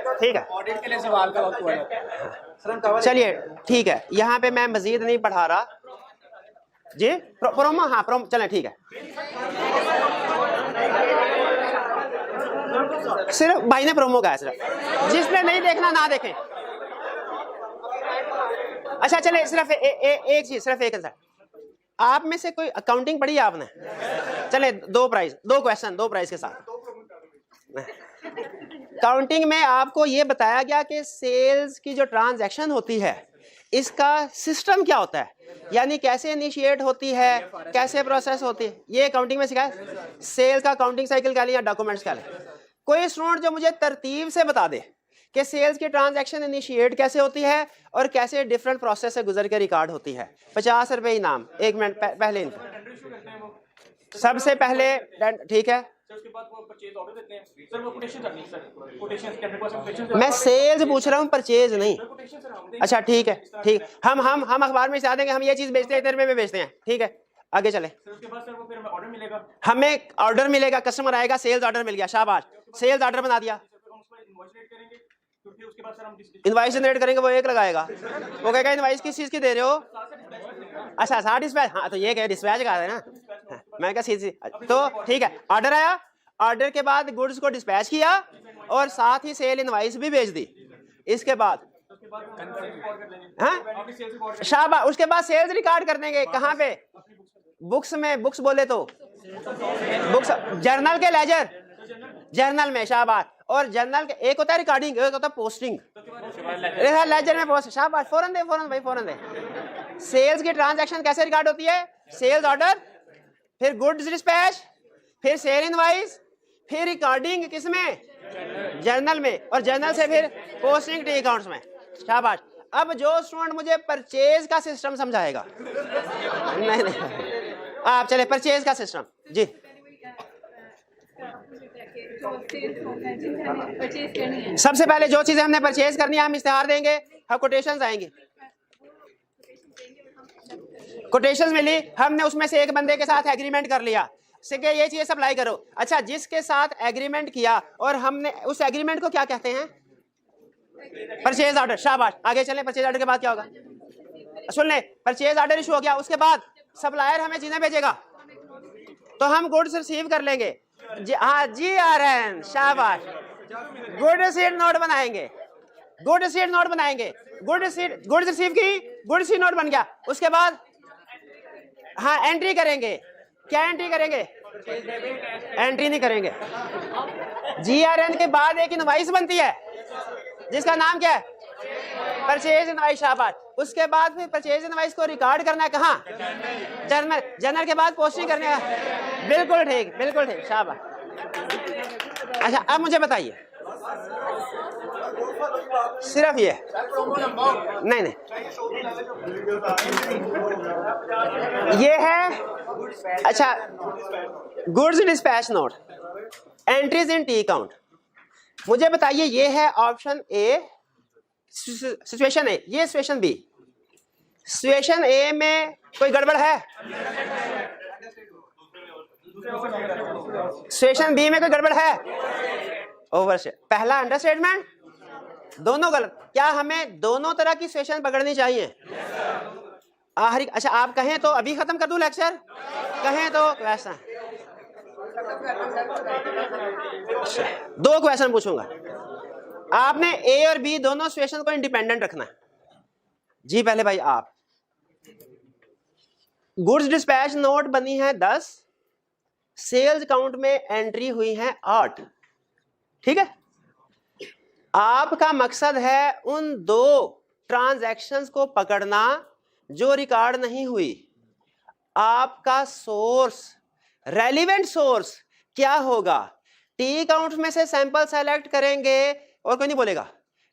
ऑडिट के लिए सवाल का वक्त हुआ। चलिए ठीक है, यहाँ पे मैं मजीद नहीं पढ़ा रहा जी। प्रोमो, हाँ प्रोमो, चलें ठीक है। सिर्फ भाई ने प्रोमो का है, सिर्फ जिसने नहीं देखना ना देखें। अच्छा चले, सिर्फ एक चीज, सिर्फ एक आंसर। आप में से कोई अकाउंटिंग पढ़ी है आपने? चले 2 क्वेश्चन 2 प्राइज के साथ। काउंटिंग में आपको ये बताया गया कि सेल्स की जो ट्रांजैक्शन होती है, इसका सिस्टम क्या होता है, यानी कैसे इनिशिएट होती है, कैसे प्रोसेस होती है, ये काउंटिंग में सिखाया। सेल का काउंटिंग साइकिल कह लें या डॉक्यूमेंट्स कह लें। कोई स्टूडेंट जो मुझे तरतीब से बता दे कि सेल्स की ट्रांजैक्शन इनिशिएट कैसे होती है और कैसे डिफरेंट प्रोसेस से गुजर के रिकॉर्ड होती है, 50 रुपए इनाम। 1 मिनट पहले इनको सबसे पहले, ठीक है। उसके बाद वो परचेज ऑर्डर देते हैं सर, वो कोटेशन करनी है सर, कोटेशन के पास कोटेशन। मैं सेल्स पूछ रहा हूँ, परचेज नहीं। अच्छा ठीक है, ठीक। हम अखबार में सिखा देंगे, हम ये चीज बेचते हैं, 1 रुपए में बेचते हैं, ठीक है। आगे चले। उसके बाद सर वो फिर हमें ऑर्डर मिलेगा, हमें ऑर्डर मिलेगा, कस्टमर आएगा, सेल्स ऑर्डर मिल गया, शाबाश, सेल्स ऑर्डर बना दिया। इनवाइस जनरेट करेंगे, वो 1 लगाएगा, वो कहेगा इनवाइस किस चीज की दे रहे हो? अच्छा 60 डिस्पैच, हाँ तो ये क्या डिस्पैच का है ना, मैं क्या सीधी, तो ठीक है। ऑर्डर आया, ऑर्डर के बाद गुड्स को डिस्पैच किया और साथ ही सेल इनवाइस भी भेज दी। इसके बाद शाबाश, उसके बाद सेल्स रिकॉर्ड कर देंगे। कहाँ पे? बुक्स में, बुक्स बोले तो बुक्स, जर्नल के लेजर, जर्नल में, शाबाश। और जर्नल के एक होता है रिकॉर्डिंग, एक होता है पोस्टिंग, लेजर में पोस्ट, शाबाश, फौरन दे भाई, फौरन दे। सेल्स की ट्रांजैक्शन कैसे रिकॉर्ड होती है? सेल्स ऑर्डर, फिर गुड्स डिस्पैच, फिर सेल इनवाइस, फिर रिकॉर्डिंग किसमें? जर्नल में, और जर्नल से फिर पोस्टिंग टी अकाउंट्स में, शाबाश। अब जो स्टूडेंट मुझे परचेज का सिस्टम समझाएगा, नहीं आप चले परचेज का सिस्टम जी। सबसे पहले जो चीजें हमने परचेज करनी है, हम इश्तिहार देंगे, हम कोटेशंस आएंगे, कोटेशंस मिली, हमने उसमें से एक बंदे के साथ एग्रीमेंट कर लिया कि ये चीज सप्लाई करो। अच्छा, जिसके साथ एग्रीमेंट किया और हमने उस एग्रीमेंट को क्या कहते हैं? परचेज ऑर्डर, शाबाश। आगे चलें, परचेज ऑर्डर के बाद क्या होगा? सुन ले, परचेज ऑर्डर इशू हो गया, उसके बाद सप्लायर हमें चीजें भेजेगा, तो हम गुड्स रिसीव कर लेंगे। हाँ GRN, शाबाश। गुड सीड नोट बनाएंगे, गुड सीड नोट बनाएंगे, गुड रिसीव की, गुड सीड नोट बन गया। उसके बाद हाँ एंट्री करेंगे। क्या एंट्री करेंगे? एंट्री नहीं करेंगे। GRN के बाद एक इनवाइस बनती है जिसका नाम क्या है? परचेज इनवाइस, शाबाश। उसके बाद फिर परचेज इनवाइस को रिकॉर्ड करना है कहाँ? जर्नल, जर्नल के बाद पोस्टिंग करने है। बिल्कुल ठीक, बिल्कुल ठीक, शाबाश। अच्छा अब मुझे बताइए, सिर्फ ये नहीं, ये है। अच्छा, goods dispatch note, entries in T account. मुझे बताइए, ये है ऑप्शन ए सिचुएशन ए, ये सिचुएशन बी। सिचुएशन ए में कोई गड़बड़ है? सिचुएशन बी में कोई गड़बड़ है? ओवरस्टेट। पहला अंडरस्टेटमेंट, दोनों गलत। क्या हमें दोनों तरह की सिचुएशन पकड़नी चाहिए? आखिरी, अच्छा आप कहें तो अभी खत्म कर दूं लेक्चर, कहें तो वैसा। दो क्वेश्चन पूछूंगा, आपने ए और बी दोनों सिचुएशन को इंडिपेंडेंट रखना है। जी पहले भाई आप, गुड्स डिस्पैच नोट बनी है 10, सेल्स काउंट में एंट्री हुई है 8, ठीक है। आपका मकसद है उन दो ट्रांजैक्शंस को पकड़ना जो रिकॉर्ड नहीं हुई। आपका सोर्स, रेलिवेंट सोर्स क्या होगा? टी काउंट में से सैंपल सेलेक्ट करेंगे और कोई नहीं बोलेगा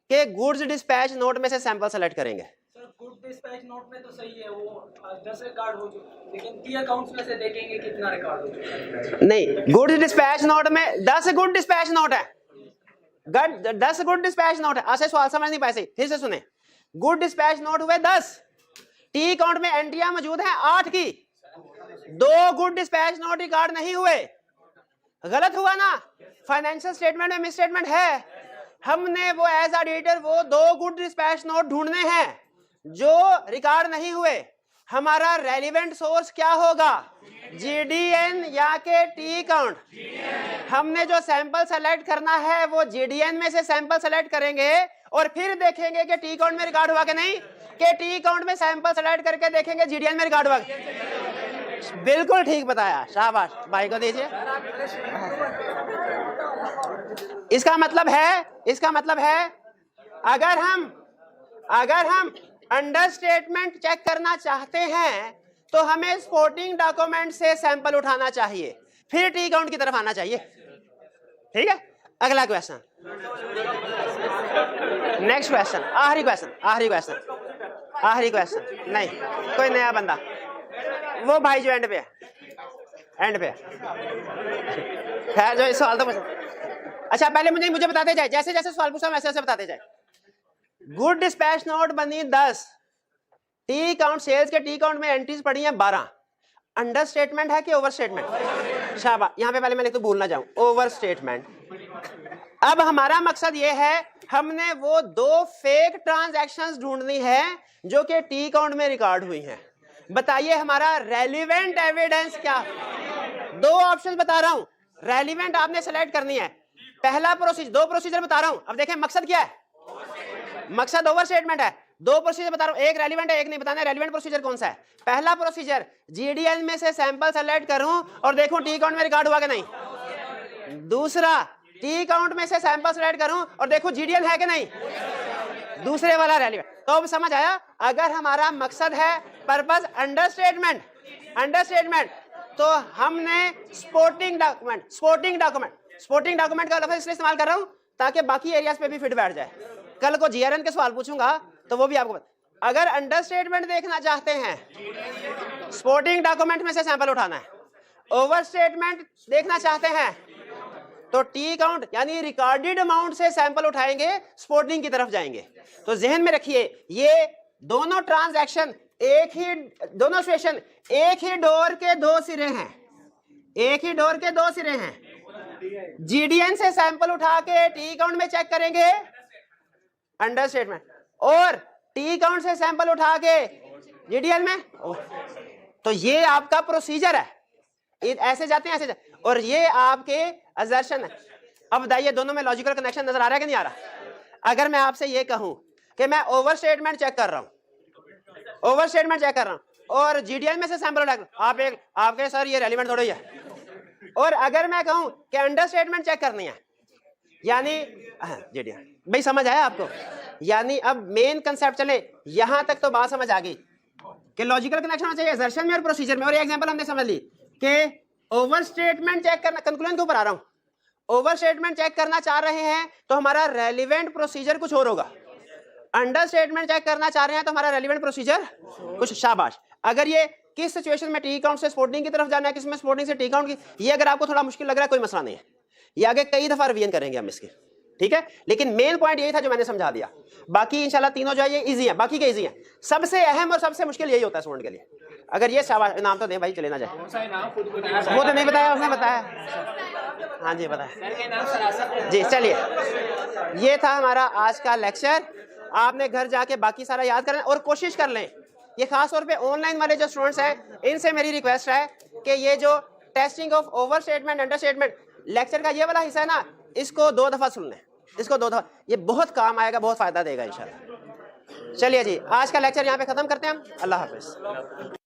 कि गुड्स डिस्पैच नोट में से सैंपल सेलेक्ट करेंगे। सर गुड डिस्पैच नोट में तो सही है, वो 10 रिकॉर्ड हो चुके, लेकिन टी अकाउंट्स में से देखेंगे कितना रिकॉर्ड हो चुका है। नहीं, गुड्स डिस्पैच नोट में 10 गुड डिस्पैच नोट है, 10 गुड डिस्पैच नोट है। ऐसे सवाल समझ नहीं पाए, फिर से सुने। गुड डिस्पैच नोट हुए 10, टी काउंट में एंट्रियां मौजूद हैं 8 की, 2 गुड डिस्पैच नोट रिकॉर्ड नहीं हुए। गलत हुआ ना? फाइनेंशियल स्टेटमेंट में मिसस्टेटमेंट है। हमने वो एज ऑडिटर वो 2 गुड डिस्पैच नोट ढूंढने हैं जो रिकॉर्ड नहीं हुए। हमारा रेलिवेंट सोर्स क्या होगा? जीडीएन या के टी काउंट। हमने जो सैंपल सेलेक्ट करना है वो जीडीएन में से सैंपल सेलेक्ट करेंगे और फिर देखेंगे कि टी काउंट में रिकॉर्ड हुआ कि नहीं, कि टी काउंट में सैंपल सेलेक्ट करके देखेंगे जीडीएन में रिकॉर्ड हुआ। बिल्कुल ठीक बताया, शाबाश, भाई को दीजिए। इसका मतलब है अगर हम अंडरस्टेटमेंट चेक करना चाहते हैं तो हमें सपोर्टिंग डॉक्यूमेंट से सैंपल उठाना चाहिए, फिर टी काउंट की तरफ आना चाहिए, ठीक है। अगला क्वेश्चन, नेक्स्ट क्वेश्चन, आखिरी क्वेश्चन। नहीं, कोई नया बंदा, वो भाई जो एंड पे है। खैर जो सवाल तो पूछो। अच्छा पहले मुझे बताते जाए, जैसे जैसे सवाल पूछा वैसे वैसे बताते जाए। गुड डिस्पैच नोट बनी 10, टी काउंट, सेल्स के टी काउंट में एंट्रीज पड़ी हैं 12। अंडर स्टेटमेंट है कि ओवर स्टेटमेंट? शाबाश, यहां पे पहले मैं तो भूल ना जाऊं, ओवर स्टेटमेंट। अब हमारा मकसद ये है, हमने वो 2 फेक ट्रांजैक्शंस ढूंढनी है जो कि टी काउंट में रिकॉर्ड हुई हैं। बताइए हमारा रेलिवेंट एविडेंस क्या? 2 ऑप्शन बता रहा हूं, रेलिवेंट आपने सेलेक्ट करनी है। पहला प्रोसीजर, 2 प्रोसीजर बता रहा हूं। अब देखें मकसद क्या है, मकसद ओवर स्टेटमेंट है। 2 प्रोसीजर बता रहा हूं, एक रेलिवेंट है, एक नहीं। बताना रेलिवेंट प्रोसीजर कौन सा है। पहला प्रोसीजर, जीडीएन में से सैंपल सेलेक्ट करूं और देखूं टी काउंट में रिकॉर्ड हुआ कि नहीं। दूसरा, टी काउंट में से सैंपल सेलेक्ट करूं और देखूं जीडीएन है कि नहीं, दूसरे वाला रेलिवेंट। तो अब समझ आया, अगर हमारा मकसद है पर्पस अंडरस्टेटमेंट, तो हमने सपोर्टिंग डॉक्यूमेंट का लफ्ज़ इसलिए इस्तेमाल कर रहा हूं ताकि बाकी एरियाज पे भी फिट बैठ जाए। कल को जीआरएन के सवाल पूछूंगा तो वो भी आपको अगर अंडरस्टेटमेंट देखना चाहते हैं, सपोर्टिंग डॉक्यूमेंट में से सैंपल उठाना है। ओवर स्टेटमेंट देखना चाहते हैं तो टी काउंट यानी रिकॉर्डेड अमाउंट से सैंपल उठाएंगे, सपोर्टिंग की तरफ जाएंगे। तो जहन में रखिए, ये दोनों ट्रांजैक्शन दोनों सिचुएशन एक ही डोर के 2 सिरे हैं। जीडीएन से सैंपल उठा के टी काउंट में चेक करेंगे, अंडर स्टेटमेंट, और टी काउंट से सैंपल उठा के जीडीएन में। तो ये आपका प्रोसीजर है, ऐसे जाते हैं और ये आपके असर्शन है। अब बताइए दोनों में लॉजिकल कनेक्शन नजर आ रहा है कि नहीं आ रहा? अगर मैं आपसे ये कहूं कि मैं ओवर स्टेटमेंट चेक कर रहा हूं और जीडीएन में से सैंपल उठा, आपके सर ये रेलिवेंट थोड़ा ही है। और अगर मैं कहूं कि अंडर स्टेटमेंट चेक करनी है, यानी जीडीएन, भाई समझ आया आपको? यानी अब मेन कंसेप्ट चले, यहां तक तो बात समझ आ गई कि लॉजिकल कनेक्शन होना चाहिए असर्शन में और प्रोसीजर में। और ये एग्जांपल हमने समझ ली कि ओवर स्टेटमेंट चेक करना, कंक्लूजन के ऊपर आ रहा हूं। ओवर स्टेटमेंट चेक करना चाह रहे हैं तो हमारा रेलिवेंट प्रोसीजर कुछ और होगा। अंडर स्टेटमेंट चेक करना चाह रहे हैं तो हमारा रेलिवेंट प्रोसीजर कुछ। शाबाश। अगर ये किस सिचुएशन में टी काउंट से सपोर्टिंग की तरफ जाना है, किसमें सपोर्टिंग से टी काउंट की, ये अगर आपको थोड़ा मुश्किल लग रहा है कोई मसला नहीं है, ये आगे कई दफा रिवीजन करेंगे हम इसके। ठीक है, लेकिन मेन पॉइंट यही था जो मैंने समझा दिया। बाकी इंशाल्लाह तीनों जो है ये इजी है, बाकी के इजी हैं। सबसे अहम और सबसे मुश्किल यही होता है स्टूडेंट के लिए। अगर ये नाम तो दें भाई, चले ना जाए। वो तो नहीं बताया, उसने बताया। हाँ जी बताया जी। चलिए, ये था हमारा आज का लेक्चर। आपने घर जाके बाकी सारा याद करें और कोशिश कर लें। ये खास तौर पे ऑनलाइन वाले जो स्टूडेंट्स हैं, इनसे मेरी रिक्वेस्ट है कि ये जो testing of over statement, under statement lecture का ये वाला हिस्सा है ना, इसको 2 दफ़ा सुन लें, इसको 2 दफ़ा, ये बहुत काम आएगा, बहुत फ़ायदा देगा इंशाल्लाह। चलिए जी, आज का लेक्चर यहाँ पे ख़त्म करते हैं हम। अल्लाह हाफिज़।